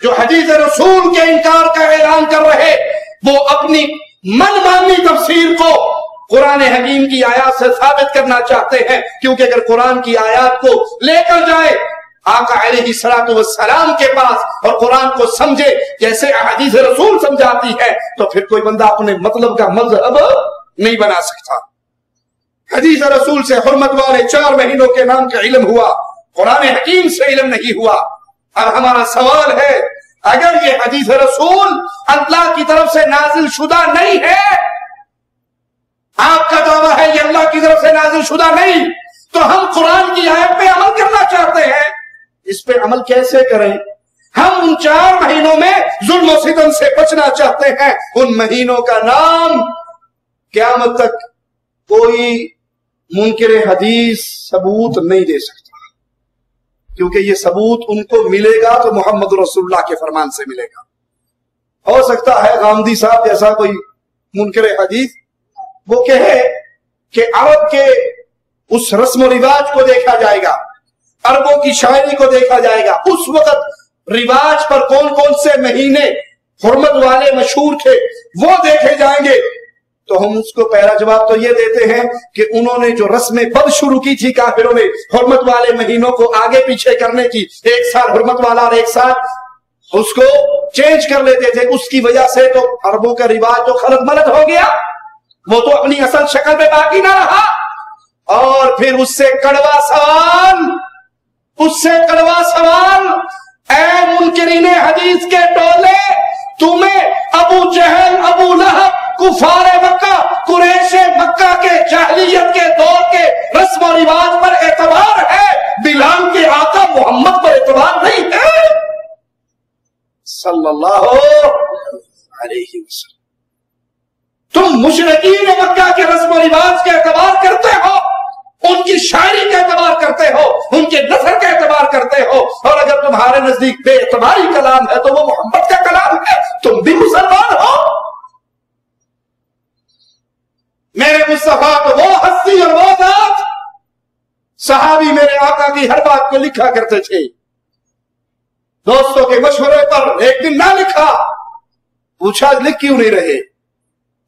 जो हदीस रसूल के इनकार का ऐलान कर रहे, वो अपनी मनमानी तफसीर को कुरान हकीम की आयत से साबित करना चाहते हैं, क्योंकि अगर कुरान की आयत को लेकर जाए आका अलैहिस्सलातु वस्सलाम के पास और कुरान को समझे जैसे हदीस रसूल समझाती है, तो फिर कोई बंदा अपने मतलब का मजहब नहीं बना सकता। हदीस रसूल से हुर्मत वाले 4 महीनों के नाम का इल्म हुआ, कुरान हकीम से इल्म नहीं हुआ। अब हमारा सवाल है, अगर ये हदीस रसूल अल्लाह की तरफ से नाजिल शुदा नहीं है, आपका दावा है ये अल्लाह की तरफ से नाजिल शुदा नहीं, तो हम कुरान की आयत पे अमल करना चाहते हैं, इस पे अमल कैसे करें? हम उन 4 महीनों में जुल्म और सितम से बचना चाहते हैं। उन महीनों का नाम क़यामत तक कोई मुनकिर हदीस सबूत नहीं दे सकता, क्योंकि ये सबूत उनको मिलेगा तो मोहम्मद रसूलुल्लाह के फरमान से मिलेगा। हो सकता है गामदी साहब जैसा कोई मुनकिर हदीस वो कहे कि अरब के उस रस्म रिवाज को देखा जाएगा, अरबों की शायरी को देखा जाएगा, उस वक्त रिवाज पर कौन कौन से महीने हुर्मत वाले मशहूर थे वो देखे जाएंगे। तो हम उसको पहला जवाब तो ये देते हैं कि उन्होंने जो रस्में बद शुरू की थी काफिरों में हुर्मत वाले महीनों को आगे पीछे करने की, 1 साल हुर्मत वाला और 1 साल उसको चेंज कर लेते थे, उसकी वजह से तो अरबों का रिवाज तो खलत मलत हो गया, वो तो अपनी असल शक्ल में बाकी ना रहा। और फिर उससे कड़वा सवाल, ऐ मुनकिरीने हदीस के टोले, तुम्हें अबू जहल, अबू लहब, कुफारे मक्का, कुरैशे मक्का के जाहिलियत के दौर के रस्म और रिवाज पर एतबार है, बिलाल के आका मोहम्मद पर एतबार नहीं है सल्लल्लाहु अलैहि वसल्लम। तुम मुशरिकीन मक्का के रस्म और रिवाज का एतबार करते हो, उनकी शायरी का एतबार करते हो, उनके नसर का एतबार करते हो, और अगर तुम्हारे नजदीक बेएतबारी कलाम है तो वो मोहम्मद का कलाम है, तुम भी मुसलमान हो। मेरे मुस्तफा तो वो हस्ती और वो जात, सहाबी मेरे आका की हर बात को लिखा करते थे। दोस्तों के मशवरे पर एक दिन ना लिखा, पूछा लिख क्यों नहीं रहे?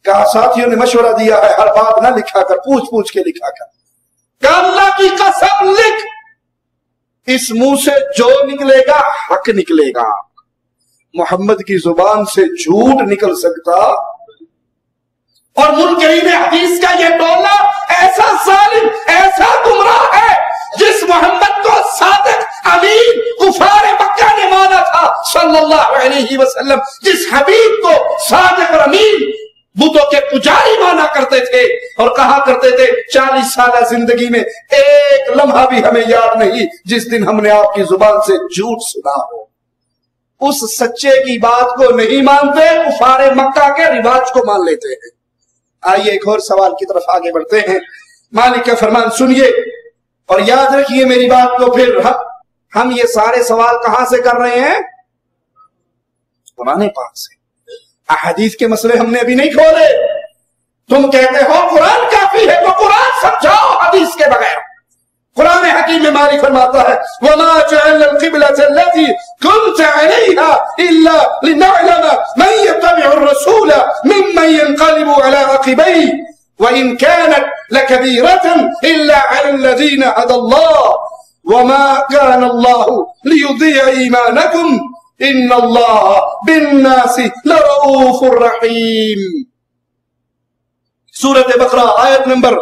कहा साथियों ने मशवरा दिया है हर बात ना लिखा कर, पूछ पूछ के लिखा कर। अल्लाह की कसम लिख, اس منہ سے جو نکلے گا حق نکلے گا، محمد کی زبان سے جھوٹ نکل سکتا؟ اور منکرین حدیث کا یہ ٹولہ ایسا ظالم، ایسا گمراہ ہے، جس محمد کو صادق امین کفار مکہ نے مانا تھا صلی اللہ علیہ وسلم، جس حبیب کو صادق اور امین بتوں کے پجاری مانا کرتے تھے اور کہا کرتے تھے 40 سالہ زندگی میں ایک لمحہ بھی ہمیں یاد نہیں جس دن ہم نے آپ کی زبان سے جھوٹ سنا ہو۔ اس سچے کی بات کو نہیں مانتے، کفار مکہ کے رواج کو مان لیتے ہیں۔ آئیے ایک اور سوال کی طرف آگے بڑھتے ہیں۔ مالک کا فرمان سنیے اور یاد رکھیے میری بات کو، پھر ہم یہ سارے سوال کہاں سے کر رہے ہیں؟ قرآن پاک سے۔ احادیث کے مسئلے ہم نے ابھی نہیں کھولے۔ تم کہتے ہو قرآن کافی ہے، تو قرآن سمجھاؤ حدیث کے بغیر۔ قرآن حکیم میں مالک فرماتا ہے وَمَا جَعَلْنَا الْقِبْلَةَ الَّتِي كُنْتَ عَلَيْهَا إِلَّا لِنَعْلَمَ مَنْ يَتَّبِعُ الرَّسُولَ مِمَّنْ يَنْقَلِبُ عَلَىٰ عَقِبَيْهِ وَإِنْ كَانَتْ لَكَبِيرَةً إِلَّا عَلَى الَّذِينَ هَدَى اللَّهُ وَمَا كَانَ اللَّهُ لِيُضِيعَ إِيمَانَكُمْ إِنَّ اللَّهَ بِالنَّاسِ لَرَءُوفٌ رَحِيمٌ۔ سورۃ بقرہ آیت نمبر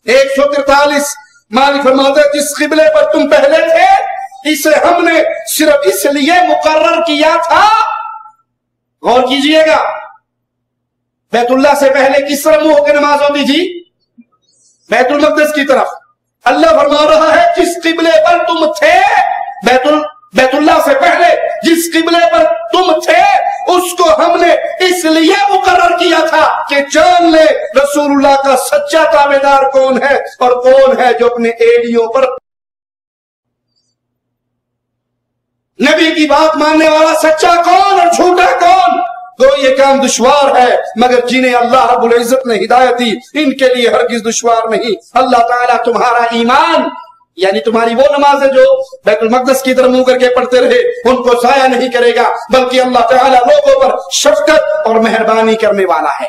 143۔ مالک فرماتا ہے جس قبلے پر تم پہلے تھے اسے ہم نے صرف اس لیے مقرر کیا تھا، غور کیجئے گا، بیت اللہ سے پہلے کس طرح منہ ہو کے نماز ہوتی تھی؟ بیت المقدس کی طرف۔ اللہ فرما رہا ہے جس قبلے پر تم تھے، بیت اللہ سے پہلے جس قبلے پر تم تھے اس کو ہم نے اس لیے مقرر کیا تھا کہ جان لے رسول اللہ کا سچا تابعدار کون ہے اور کون ہے جو اپنے ایڑیوں پر نبی کی بات ماننے والا سچا کون اور جھوٹا کون۔ تو یہ کام دشوار ہے مگر جنہیں اللہ رب العزت نے ہدایت دی ان کے لیے ہرگز دشوار نہیں۔ اللہ تعالیٰ تمہارا ایمان یعنی تمہاری وہ نمازیں جو بیت المقدس کی طرف منہ کر کے پڑھتے رہے ان کو ضائع نہیں کرے گا، بلکہ اللہ تعالیٰ لوگوں پر شفقت اور مہربانی کرنے والا ہے۔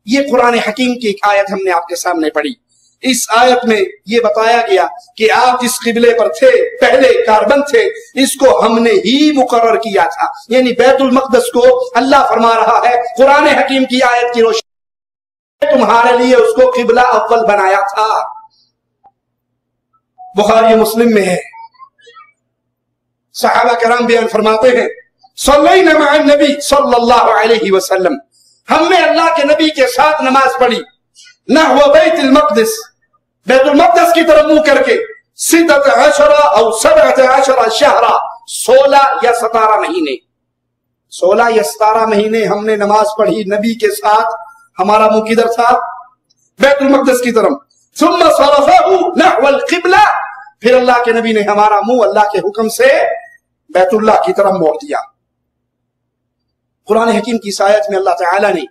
یہ قرآن حکیم کی ایک آیت ہم نے آپ کے سامنے پڑھی۔ اس آیت میں یہ بتایا گیا کہ آپ جس قبلے پر تھے پہلے کاربند تھے اس کو ہم نے ہی مقرر کیا تھا، یعنی بیت المقدس کو اللہ فرما رہا ہے قرآن حکیم کی آیت کی روشنی تمہارے لیے اس کو قبلہ اول بنایا تھا۔ بخاری مسلم میں ہے، صحابہ کرام بیان فرماتے ہیں صلینا مع النبی صلی اللہ علیہ وسلم، ہم نے اللہ کے نبی کے ساتھ نماز پڑھی نحو بیت المقدس، بیت المقدس کی طرف منہ کر کے 16 او 17 شہرا، 16 یا 17 مہینے، 16 یا 17 مہینے ہم نے نماز پڑھی نبی کے ساتھ۔ ہمارا منہ کدھر تھا؟ بیت المقدس کی طرف۔ ثم صرفه نحو القبلہ، پھر اللہ کے نبی نے ہمارا منہ اللہ کے حکم سے بیت اللہ کی طرف موڑ دیا۔ قرآن حکیم کی اس آیت میں اللہ تعالیٰ نے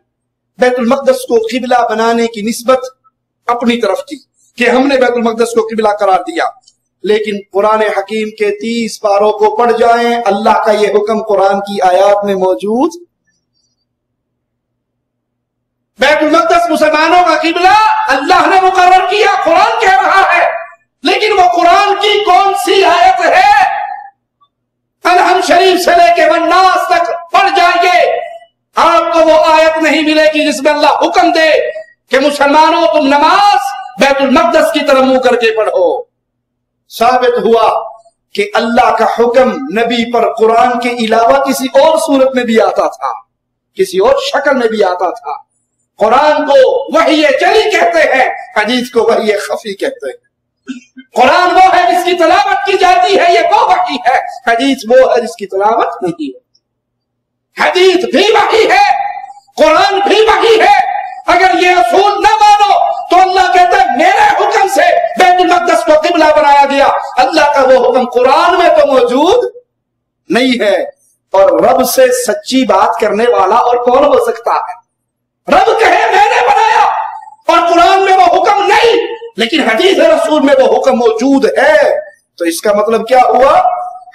بیت المقدس کو قبلہ بنانے کی نسبت اپنی طرف کی کہ ہم نے بیت المقدس کو قبلہ قرار دیا، لیکن قرآن حکیم کے 30 پاروں کو پڑھ جائیں اللہ کا یہ حکم قرآن کی آیات میں موجود۔ بیت المقدس مسلمانوں کا قبلہ اللہ نے مقرر کیا، قرآن کہہ رہا ہے، لیکن وہ قرآن کی کون سی آیت ہے؟ الحم شریف سے لے کے والناس تک پڑھ جائیے، آپ کو وہ آیت نہیں ملے گی جس میں اللہ حکم دے کہ مسلمانوں تم نماز بیت المقدس کی طرف منہ کر کے پڑھو۔ ثابت ہوا کہ اللہ کا حکم نبی پر قرآن کے علاوہ کسی اور صورت میں بھی آتا تھا، کسی اور شکل میں بھی آتا تھا۔ قرآن کو وحی جلی کہتے ہیں، حدیث کو وحی خفی کہتے ہیں۔ قرآن وہ ہے جس کی تلاوت کی جاتی ہے، یہ وہ وحی ہے، حدیث وہ ہے جس کی تلاوت نہیں ہے۔ حدیث بھی وحی ہے، قرآن بھی وحی ہے۔ اگر یہ اصول نہ مانو تو اللہ کہتا ہے میرے حکم سے بیت المقدس کو قبلہ بنایا گیا، اللہ کا وہ حکم قرآن میں تو موجود نہیں ہے۔ اور رب سے سچی بات کرنے والا اور کون ہو سکتا ہے؟ رب کہے میں نے بنایا اور قرآن میں وہ حکم نہیں، لیکن حدیث رسول میں وہ حکم موجود ہے، تو اس کا مطلب کیا ہوا؟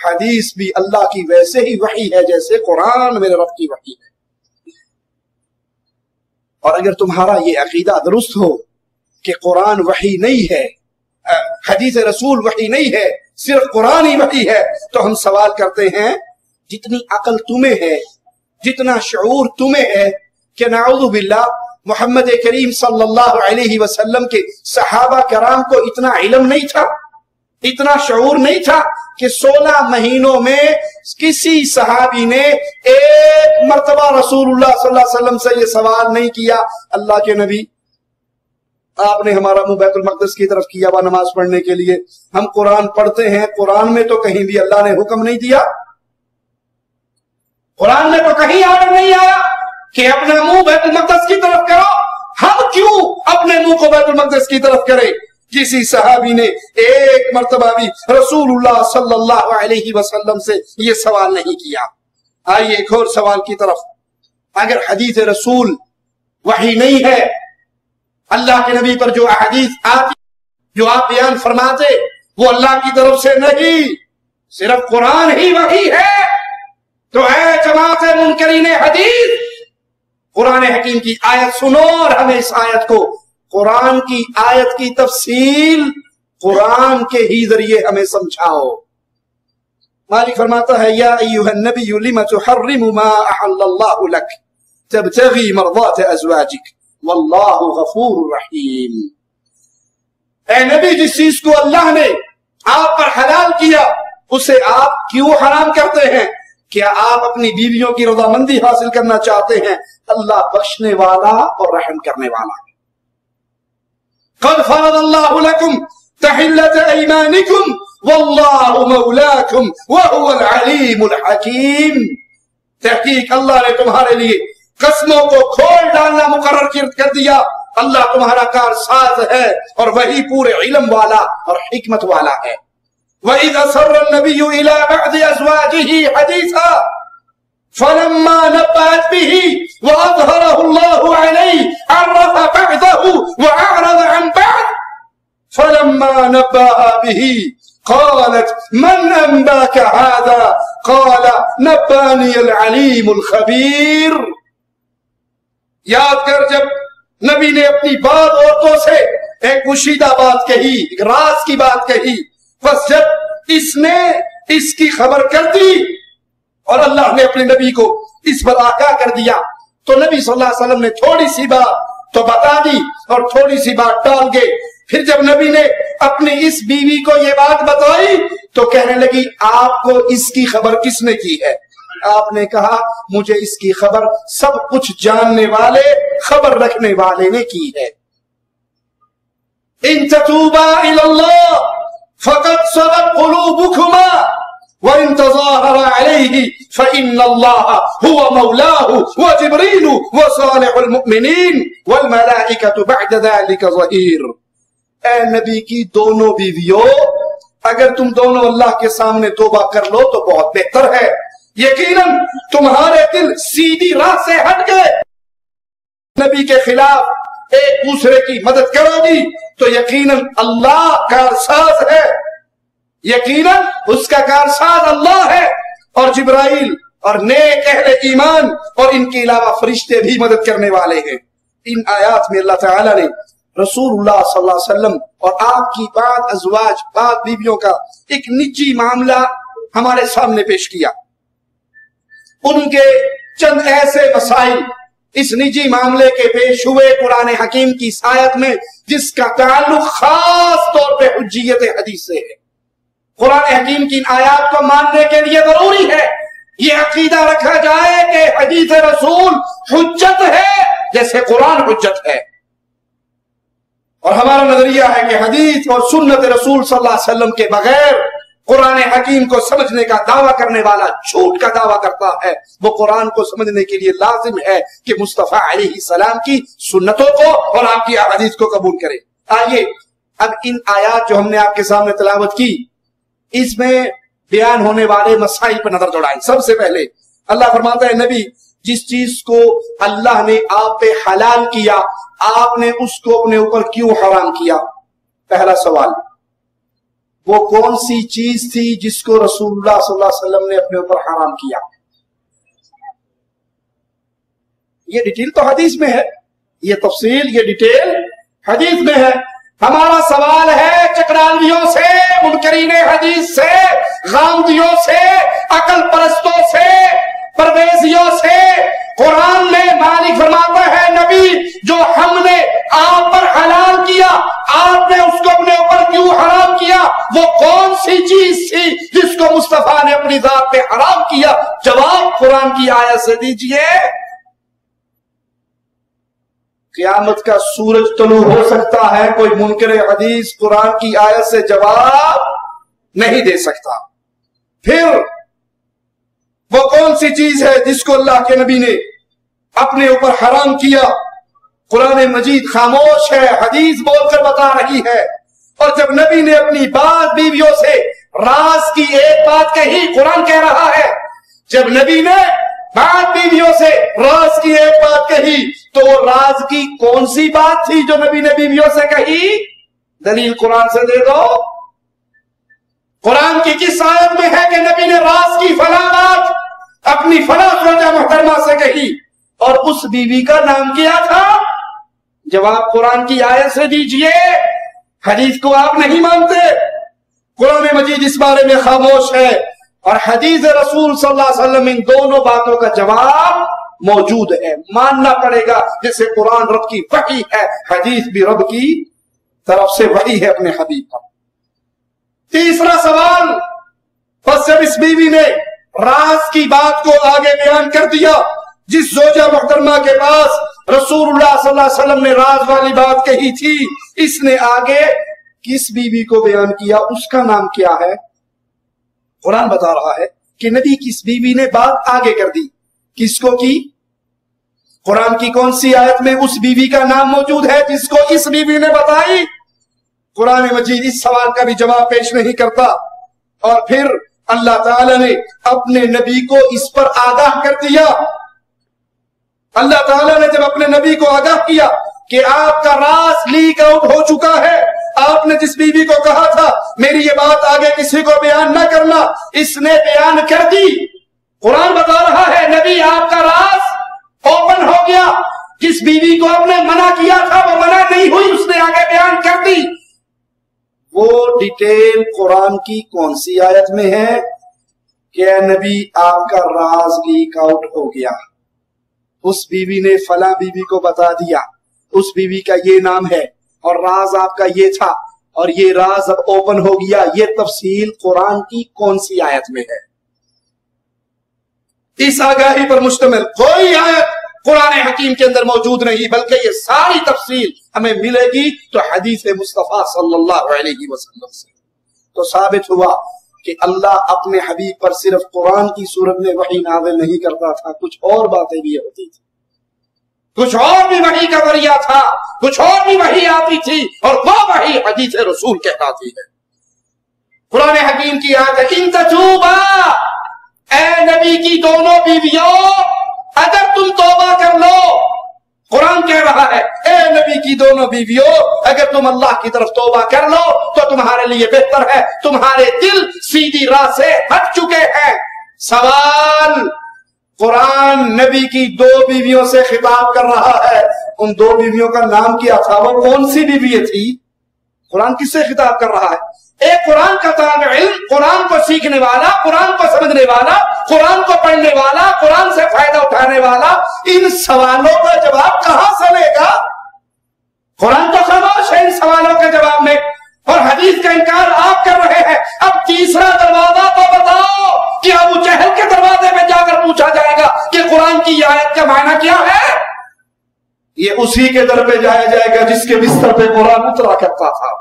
حدیث بھی اللہ کی ویسے ہی وحی ہے جیسے قرآن میرے رب کی وحی ہے۔ اور اگر تمہارا یہ عقیدہ درست ہو کہ قرآن وحی نہیں ہے، حدیث رسول وحی نہیں ہے، صرف قرآن ہی وحی ہے، تو ہم سوال کرتے ہیں جتنی عقل تمہیں ہے، جتنا شعور تمہیں ہے، کہ نعوذ باللہ محمد کریم صلی اللہ علیہ وسلم کے صحابہ کرام کو اتنا علم نہیں تھا، اتنا شعور نہیں تھا کہ 16 مہینوں میں کسی صحابی نے ایک مرتبہ رسول اللہ صلی اللہ علیہ وسلم سے یہ سوال نہیں کیا، اللہ کے نبی آپ نے ہمارا منہ بیت المقدس کی طرف کیا ہوا نماز پڑھنے کے لیے، ہم قرآن پڑھتے ہیں، قرآن میں تو کہیں بھی اللہ نے حکم نہیں دیا، قرآن میں تو کہیں آرڈر نہیں آیا کہ اپنا منہ بیت المقدس کی طرف کرو، ہم کیوں اپنے منہ کو بیت المقدس کی طرف کریں؟ کسی صحابی نے ایک مرتبہ بھی رسول اللہ صلی اللہ علیہ وسلم سے یہ سوال نہیں کیا۔ آئیے ایک اور سوال کی طرف، اگر حدیث رسول وحی نہیں ہے، اللہ کے نبی پر جو احادیث آتی، جو آپ بیان فرماتے، وہ اللہ کی طرف سے نہیں، صرف قرآن ہی وحی ہے، تو اے جماعت منکرین حدیث، قرآن حکیم کی آیت سنو اور ہمیں اس آیت کو، قرآن کی آیت کی تفصیل قرآن کے ہی ذریعے ہمیں سمجھاؤ۔ مالک فرماتا ہے یا ایھا النبی لم تحرم ما احل اللہ لک تبتغی مرضات ازواجک واللہ غفور رحیم۔ اے نبی، جس چیز کو اللہ نے آپ پر حلال کیا اسے آپ کیوں حرام کرتے ہیں؟ کیا آپ اپنی بیویوں کی رضامندی حاصل کرنا چاہتے ہیں؟ اللہ بخشنے والا اور رحم کرنے والا ہے۔ قد فرض اللہ لکم تحلۃ ایمانکم واللہ مولاکم وہو العلیم الحکیم۔ تحقیق اللہ نے تمہارے لیے قسموں کو کھول ڈالنا مقرر کر دیا، اللہ تمہارا کارساز ہے اور وہی پورے علم والا اور حکمت والا ہے۔ وَإِذْ أَسَرَّ النَّبِيُّ إِلَىٰ بَعْضِ أَزْوَاجِهِ حَدِيثًا فَلَمَّا نَبَّأَتْ بِهِ وَأَظْهَرَهُ اللَّهُ عَلَيْهِ عَرَّفَ بَعْضَهُ وَأَعْرَضَ عَن بَعْضٍ فَلَمَّا نَبَّأَهَا بِهِ قَالَتْ مَنْ أَنبَاكَ هَٰذَا قَالَ نَبَّأَنِيَ الْعَلِيمُ الْخَبِيرُ۔ یاد کر جب نبی نے اپنی بعض عورتوں سے ایک پوشیدہ بات کہی، ایک راز کی بات کہی، بس جب اس نے اس کی خبر کر دی اور اللہ نے اپنے نبی کو اس پر آگاہ کر دیا، تو نبی صلی اللہ علیہ وسلم نے تھوڑی سی بات تو بتا دی اور تھوڑی سی بات ٹال گئے۔ پھر جب نبی نے اپنی اس بیوی کو یہ بات بتائی تو کہنے لگی آپ کو اس کی خبر کس نے کی ہے؟ آپ نے کہا مجھے اس کی خبر سب کچھ جاننے والے، خبر رکھنے والے نے کی ہے۔ ان تتوبا الی اللہ فقد صغت قلوبكما وان تظاهر عليه فان الله هو مولاه وجبريل وصالح المؤمنين والملائكه بعد ذلك ظهير۔ اے نبی کی دونوں بیویوں، اگر تم دونوں اللہ کے سامنے توبہ کر لو تو بہت بہتر ہے، یقیناً تمہارے دل سیدھی راہ سے ہٹ گئے، نبی کے خلاف ایک دوسرے کی مدد کرو گی تو یقیناً اللہ کارساز ہے، یقیناً اس کا کارساز اللہ ہے، اور جبرائیل اور نیک اہل ایمان اور ان کے علاوہ فرشتے بھی مدد کرنے والے ہیں۔ ان آیات میں اللہ تعالیٰ نے رسول اللہ صلی اللہ علیہ وسلم اور آپ کی بعض ازواج، بعض بیویوں کا ایک نجی معاملہ ہمارے سامنے پیش کیا، ان کے چند ایسے مسائل اس نجی معاملے کے پیش ہوئے قرآن حکیم کی اس آیت میں، جس کا تعلق خاص طور پہ حجیت حدیث سے ہے۔ قرآن حکیم کی ان آیات کو ماننے کے لیے ضروری ہے یہ عقیدہ رکھا جائے کہ حدیث رسول حجت ہے جیسے قرآن حجت ہے، اور ہمارا نظریہ ہے کہ حدیث اور سنت رسول صلی اللہ علیہ وسلم کے بغیر قرآن حکیم کو سمجھنے کا دعویٰ کرنے والا جھوٹ کا دعویٰ کرتا ہے۔ وہ قرآن کو سمجھنے کے لیے لازم ہے کہ مصطفیٰ علیہ السلام کی سنتوں کو اور آپ کی احادیث کو قبول کرے۔ آئیے اب ان آیات جو ہم نے آپ کے سامنے تلاوت کی، اس میں بیان ہونے والے مسائل پر نظر دوڑائیں۔ سب سے پہلے اللہ فرماتا ہے نبی جس چیز کو اللہ نے آپ پہ حلال کیا، آپ نے اس کو اپنے اوپر کیوں حرام کیا؟ پہلا سوال، وہ کون سی چیز تھی جس کو رسول اللہ صلی اللہ علیہ وسلم نے اپنے اوپر حرام کیا؟ یہ ڈیٹیل تو حدیث میں ہے، یہ تفصیل، یہ ڈیٹیل حدیث میں ہے۔ ہمارا سوال ہے چکرالویوں سے، منکرین منکرین حدیث سے، غامدیوں سے، عقل پرستوں سے، پرویزیوں سے۔ قرآن میں مالک فرماتا ہے نبی جو ہم نے آپ پر حلال کیا، آپ نے اس کو اپنے اوپر کیوں حرام کیا؟ وہ کون سی چیز تھی جس کو مصطفیٰ نے اپنی ذات پہ حرام کیا؟ جواب قرآن کی آیت سے دیجئے۔ قیامت کا سورج طلوع ہو سکتا ہے، کوئی منکر حدیث قرآن کی آیت سے جواب نہیں دے سکتا۔ پھر وہ کون سی چیز ہے جس کو اللہ کے نبی نے اپنے اوپر حرام کیا؟ قرآن مجید خاموش ہے، حدیث بول کر بتا رہی ہے۔ اور جب نبی نے اپنی بعض بیویوں سے راز کی ایک بات کہی، قرآن کہہ رہا ہے جب نبی نے بعض بیویوں سے راز کی ایک بات کہی تو وہ راز کی کون سی بات تھی جو نبی نے بیویوں سے کہی؟ دلیل قرآن سے دے دو۔ قرآن کی کس آیت میں ہے کہ نبی نے راز کی فلاں بات اپنی فلاں زوجہ محترمہ سے کہی اور اس بیوی کا نام کیا تھا؟ جواب قرآن کی آیت سے دیجئے۔ حدیث کو آپ نہیں مانتے، قرآن مجید اس بارے میں خاموش ہے، اور حدیث رسول صلی اللہ علیہ وسلم ان دونوں باتوں کا جواب موجود ہے۔ ماننا پڑے گا، جیسے قرآن رب کی وحی ہے، حدیث بھی رب کی طرف سے وحی ہے اپنے حبیب کا۔ تیسرا سوال، بس جب اس بیوی نے راز کی بات کو آگے بیان کر دیا، جس زوجہ محترمہ کے پاس رسول اللہ صلی اللہ علیہ وسلم نے راز والی بات کہی تھی، اس نے آگے کس بیوی کو بیان کیا؟ اس کا نام کیا ہے؟ قرآن بتا رہا ہے کہ نبی کس بیوی نے بات آگے کر دی، کس کو کی؟ قرآن کی کون سی آیت میں اس بیوی کا نام موجود ہے جس کو اس بیوی نے بتائی؟ قرآن مجید اس سوال کا بھی جواب پیش نہیں کرتا، اور پھر اللہ تعالی نے اپنے نبی کو اس پر آگاہ کر دیا۔ اللہ تعالیٰ نے جب اپنے نبی کو آگاہ کیا کہ آپ کا راز لیک آؤٹ ہو چکا ہے، آپ نے جس بیوی کو کہا تھا میری یہ بات آگے کسی کو بیان نہ کرنا، اس نے بیان کر دی۔ قرآن بتا رہا ہے نبی آپ کا راز اوپن ہو گیا، جس بیوی کو آپ نے منع کیا تھا وہ منع نہیں ہوئی، اس نے آگے بیان کر دی۔ وہ ڈیٹیل قرآن کی کون سی آیت میں ہے کہ اے نبی آپ کا راز لیک آؤٹ ہو گیا؟ اس بیوی نے فلاں بیوی کو بتا دیا، اس بیوی کا یہ نام ہے اور راز آپ کا یہ تھا، اور یہ راز اب اوپن ہو گیا۔ یہ تفصیل قرآن کی کون سی آیت میں ہے؟ اس آگاہی پر مشتمل کوئی آیت قرآن حکیم کے اندر موجود نہیں، بلکہ یہ ساری تفصیل ہمیں ملے گی تو حدیث مصطفیٰ صلی اللہ علیہ وسلم سے۔ تو ثابت ہوا کہ اللہ اپنے حبیب پر صرف قرآن کی صورت میں وحی نازل نہیں کرتا تھا، کچھ اور باتیں بھی ہوتی تھی، کچھ اور بھی وحی کا ذریعہ تھا، کچھ اور بھی وحی آتی تھی، اور وہ وحی حدیث رسول کہلاتی ہے۔ قرآن حکیم کی آیت ہے ان تتوبا، اے نبی کی دونوں بیویوں اگر تم توبہ کر لو، قرآن کہہ رہا ہے اے نبی کی دونوں بیویوں اگر تم اللہ کی طرف توبہ کر لو تو تمہارے لیے بہتر ہے، تمہارے دل سیدھی راہ سے ہٹ چکے ہیں۔ سوال، قرآن نبی کی دو بیویوں سے خطاب کر رہا ہے، ان دو بیویوں کا نام کیا تھا؟ وہ کون سی بیوی تھی؟ قرآن کس سے خطاب کر رہا ہے؟ ایک قرآن کا طالب علم، قرآن کو سیکھنے والا، قرآن کو سمجھنے والا، قرآن کو پڑھنے والا، قرآن سے فائدہ اٹھانے والا ان سوالوں کا جواب کہاں سے لے گا؟ قرآن تو خاموش ہے ان سوالوں کے جواب میں، اور حدیث کا انکار آپ کر رہے ہیں۔ اب تیسرا دروازہ تو بتاؤ کہ ابو جہل کے دروازے میں جا کر پوچھا جائے گا کہ قرآن کی آیت کا معنی کیا ہے؟ یہ اسی کے در پہ جایا جائے گا جس کے بستر پہ قرآن اترا کرتا تھا،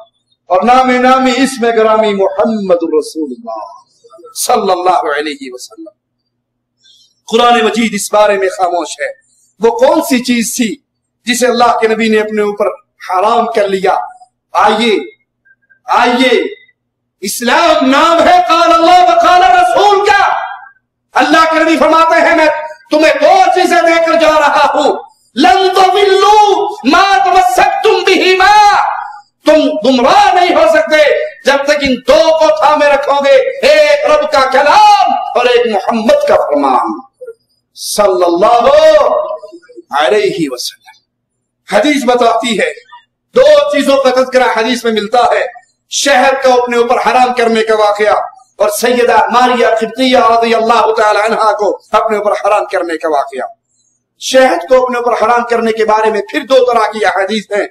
اور نام نامی اسم گرامی محمد رسول اللہ صلی اللہ علیہ وسلم۔ قرآن مجید اس بارے میں خاموش ہے، وہ کون سی چیز تھی جسے اللہ کے نبی نے اپنے اوپر حرام کر لیا؟ آئیے اسلام نام ہے قال اللہ و قال رسول کا۔ اللہ کے نبی فرماتے ہیں میں تمہیں دو چیزیں دے کر جا رہا ہوں، لن تضلوا ما تمسکتم بہما، تم گمراہ نہیں ہو سکتے جب تک ان دو کو تھامے رکھو گے، ایک رب کا کلام اور ایک محمد کا فرمان صلی اللہ علیہ وسلم۔ حدیث بتاتی ہے دو چیزوں کا تذکرہ حدیث میں ملتا ہے، शहद को अपने ऊपर हराम करने का वाकया और सैयदा मारिया किब्तिया रज़ी अल्लाह तआला अन्हा को अपने ऊपर हराम करने का वाकया। शहद को अपने ऊपर हराम करने के बारे में फिर दो तरह की अहादीस हैं।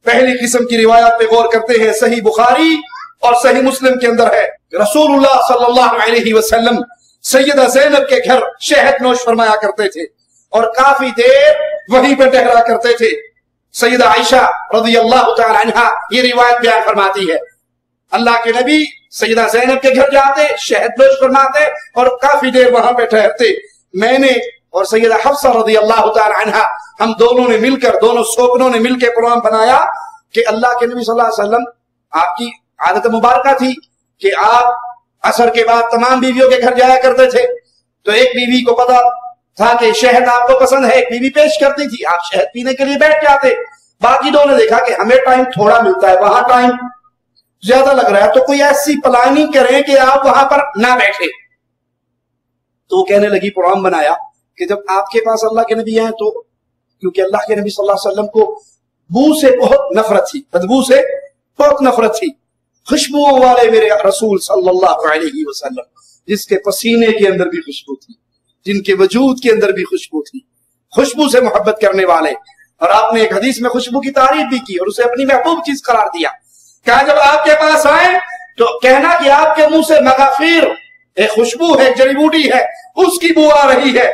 पहली किस्म की रिवायत पे गौर करते हैं, सही बुखारी और सही मुस्लिम के अंदर है, रसूलुल्लाह सल्लल्लाहु अलैहि वसल्लम सैयदा ज़ैनब के घर शहद नोश फरमाया करते थे और काफी देर वहीं पे ठहरा करते थे। सैयदा आयशा रज़ी अल्लाह तआला अन्हा ये रिवायत बयान फरमाती है, अल्लाह के नबी सैयदा ज़ैनब के घर जाते, शहद नोश फरमाते और काफी देर वहां पे ठहरते। मैंने और सैयदा हफ्सा रज़ी अल्लाह तआला अन्हा हम दोनों ने मिलकर, दोनों सोकनों ने मिलकर प्रोग्राम बनाया कि अल्लाह के नबी सल्लल्लाहु अलैहि वसल्लम, आपकी आदत मुबारक थी कि आप असर के बाद तमाम बीवियों के घर जाया करते थे। तो एक बीवी को पता था कि शहद आपको पसंद है, एक बीवी पेश करती थी, आप शहद पीने के लिए बैठ जाते। बाकी दो ने देखा कि हमें टाइम थोड़ा मिलता है, वहां टाइम ज्यादा लग रहा है, तो कोई ऐसी प्लानिंग करें कि आप वहां पर ना बैठे। तो कहने लगी, प्रोग्राम बनाया कि जब आपके पास अल्लाह के नबी आए तो, क्योंकि अल्लाह के नबी सल्लल्लाहु अलैहि वसल्लम को बू से बहुत नफरत थी, बदबू से बहुत नफरत थी। खुशबुओं वाले मेरे रसूल सल्लल्लाहु अलैहि वसल्लम, जिसके पसीने के अंदर भी खुशबू थी, जिनके वजूद के अंदर भी खुशबू थी, खुशबू से मोहब्बत करने वाले। और आपने एक हदीस में खुशबू की तारीफ भी की और उसे अपनी महबूब चीज करार दिया। कहा जब आपके पास आए तो कहना कि आपके मुंह से मगाफिर, एक खुशबू है, एक जड़ी बूटी है, उसकी बू आ रही है।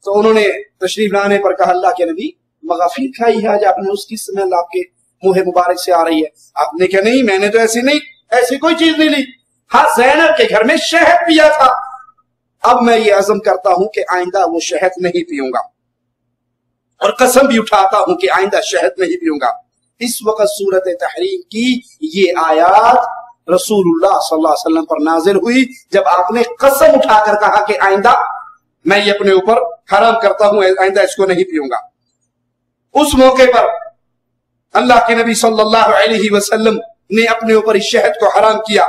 तो उन्होंने तशरीफ लाने पर कहा, अल्लाह के नबी मगाफिर खाई है आज आपने, उसकी स्मेल आपके मुंह मुबारक से आ रही है। आपने कहा नहीं, मैंने तो ऐसी कोई चीज नहीं ली। हाँ, ज़ैनब के घर में शहद पिया था, अब मैं ये अज़म करता हूं कि आइंदा वो शहद नहीं पीऊंगा और कसम भी उठाता हूं कि आइंदा शहद नहीं पीऊंगा। इस वक्त सूरत तहरीम की ये आयात रसूलुल्लाह सल्लल्लाहु अलैहि वसल्लम पर नाजिल हुई जब आपने कसम उठाकर कहा कि आइंदा मैं ये अपने ऊपर हराम करता हूं, आइंदा इसको नहीं पीऊंगा। उस मौके पर अल्लाह के नबी सल्लल्लाहु अलैहि वसल्लम ने अपने ऊपर इस शहद को हराम किया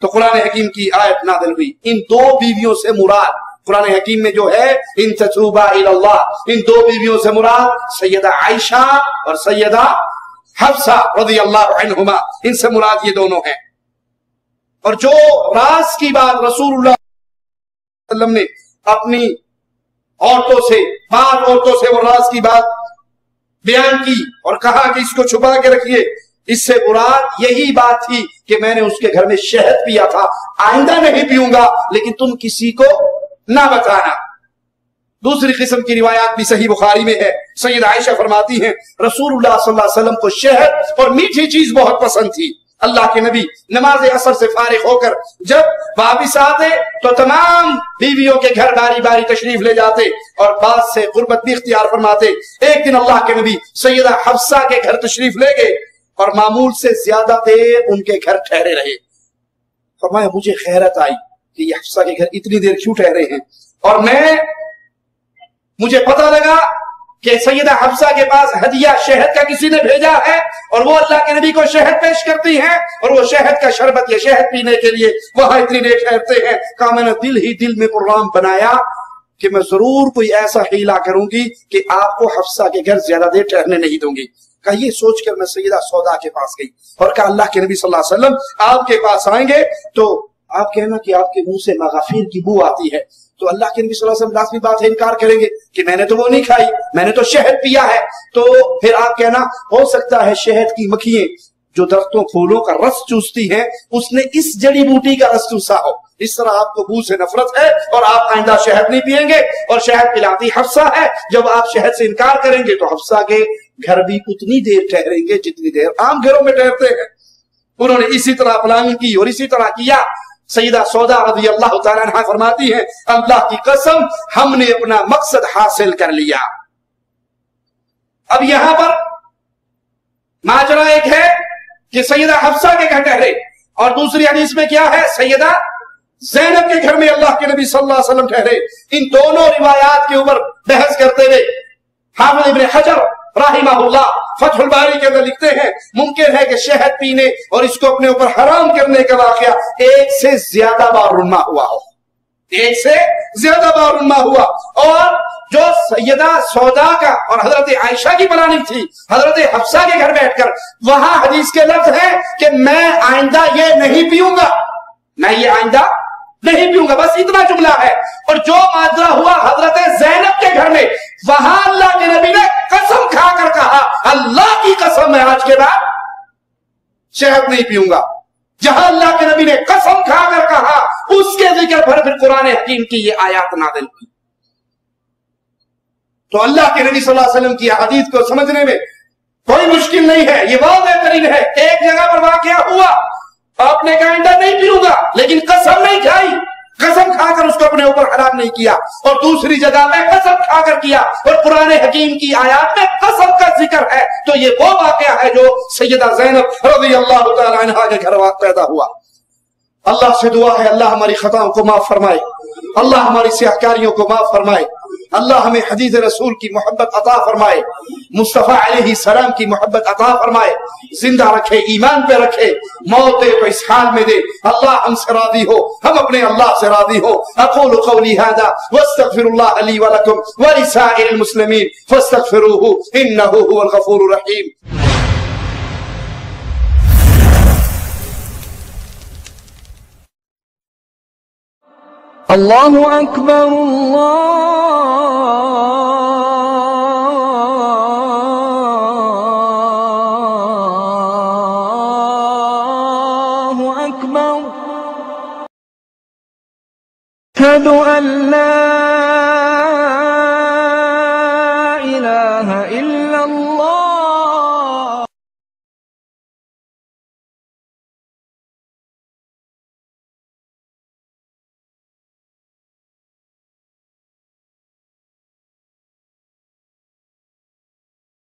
तो कुरान हकीम की आयत नाज़िल हुई। इन दो बीवियों से मुराद, कुरान हकीम में जो है, इन ततूबा इलल्लाह, इन दो बीवियों से मुराद सैयदा आयशा और सैयदा हफ्सा रज़ियल्लाहु अन्हुमा, इनसे मुराद ये दोनों हैं। और जो राज की बात रसूलुल्लाह सल्लल्लाहु अलैहि वसल्लम ने अपनी औरतों से, पांच औरतों से वो राज की बात बयान की और कहा कि इसको छुपा के रखिए, इससे मुराद यही बात थी कि मैंने उसके घर में शहद पिया था, आइंदा नहीं पीऊंगा, लेकिन तुम किसी को ना बताना। दूसरी किस्म की रिवायात भी सही बुखारी में है, सैयदा आयशा फरमाती हैं रसूलुल्लाह सल्लल्लाहु अलैहि वसल्लम को शहद और मीठी चीज बहुत पसंद थी। अल्लाह के नबी नमाज असर से फारिग होकर जब वापिस आते तो तमाम बीवियों के घर बारी बारी तशरीफ ले जाते और बाद से गुर्बत भी इख्तियार फरमाते। एक दिन अल्लाह के नबी सैयदा हफ्सा के घर तशरीफ ले गए और मामूल से ज्यादा देर उनके घर ठहरे रहे। फरमाया मुझे खैरत आई कि ये हफ्सा के घर इतनी देर क्यों ठहरे हैं, और मुझे पता लगा कि सैयदा हफ्सा के पास हदिया शहद का किसी ने भेजा है और वो अल्लाह के नबी को शहद पेश करती हैं और वो शहद का शरबत या शहद पीने के लिए वहां इतनी देर ठहरते हैं। कहा मैंने दिल ही दिल में प्रोग्राम बनाया कि मैं जरूर कोई ऐसा हीला करूंगी कि आपको हफ्सा के घर ज्यादा देर ठहरने नहीं दूंगी। कहा ये सोचकर मैं सैयदा सौदा के पास गई और कहा अल्लाह के नबी सल्लल्लाहु अलैहि वसल्लम आपके पास आएंगे तो आप कहना कि आपके मुंह से मगाफिर की बू आती है। तो अल्लाह के नबी सल्लल्लाहु अलैहि वसल्लम लाजमी बात है इनकार करेंगे कि मैंने तो वो नहीं खाई, मैंने तो शहद पिया है। तो फिर आप कहना हो सकता है शहद की मक्खियां जो दरख्तों फूलों का रस चूसती हैं उसने इस जड़ी बूटी का रस चूसा हो, इस तरह आपको बू से नफरत है और आप आइंदा शहद नहीं पिएंगे। और शहद पिलाती हफ्सा है, जब आप शहद से इनकार करेंगे तो हफ्सा के घर भी उतनी देर ठहरेंगे जितनी देर आम घरों में ठहरते हैं। उन्होंने इसी तरह प्लानिंग की और इसी तरह किया। सैयदा सौदा रज़ी अल्लाह तआला अन्हा फरमाती हैं अल्लाह की कसम हमने अपना मकसद हासिल कर लिया। अब यहां पर माजरा एक है कि सैयदा हफ्सा के घर ठहरे और दूसरी हदीस में क्या है, सैयदा ज़ैनब के घर में अल्लाह के नबी सल्लल्लाहु अलैहि वसल्लम ठहरे। इन दोनों रिवायात के ऊपर बहस करते हुए हाफिज़ इब्न हजर राहिमहुल्लाह फतहुल बारी के अंदर लिखते हैं मुमकिन है कि शहद पीने और इसको अपने ऊपर हराम करने का वाकया एक से ज्यादा बार रुन्मा हुआ हो, एक से ज्यादा बार रुन्मा हुआ। और جو سیدہ سودا کا اور حضرت عائشہ کی پلاننگ تھی حضرت حفصہ کے گھر بیٹھ کر، وہاں حدیث کے لفظ ہیں کہ میں آئندہ یہ نہیں پیوں گا، میں یہ آئندہ نہیں پیوں گا، بس اتنا جملہ ہے۔ اور جو ماجرا ہوا حضرت زینب کے گھر میں، وہاں اللہ کے نبی نے قسم کھا کر کہا اللہ کی قسم میں آج کے بعد شہد نہیں پیوں گا۔ جہاں اللہ کے نبی نے قسم کھا کر کہا، اس کے ذکر پر پھر قرآن حکیم کی یہ آیات نازل ہوئی۔ تو اللہ کے نبی صلی اللہ علیہ وسلم کی حدیث کو سمجھنے میں کوئی مشکل نہیں ہے، یہ واضح ترین ہے۔ ایک جگہ پر واقعہ ہوا، آپ نے کہا آئندہ نہیں پیوں گا، لیکن قسم نہیں کھائی، قسم کھا کر اس کو اپنے اوپر حرام نہیں کیا۔ اور دوسری جگہ میں قسم کھا کر کیا، اور قرآن حکیم کی آیات میں قسم کا ذکر ہے۔ تو یہ وہ واقعہ ہے جو سیدہ زینب رضی اللہ تعالی عنہا کے گھر پیدا ہوا۔ اللہ سے دعا ہے اللہ ہماری خطاؤں کو معاف فرمائے، اللہ ہماری سیاہکاریوں کو معاف فرمائے، اللہ ہمیں حدیث رسول کی محبت عطا فرمائے، مصطفیٰ علیہ السلام کی محبت عطا فرمائے، زندہ رکھے، ایمان پہ رکھے، موت کو اس حال میں دے۔ اللہ ہم سے راضی ہو، ہم اپنے اللہ سے راضی ہو۔ اقول قولی ھذا واستغفر اللہ لی ولکم ولسائر المسلمین فاستغفروہ انہ هو الغفور الرحیم۔ اللہ اکبر اللہ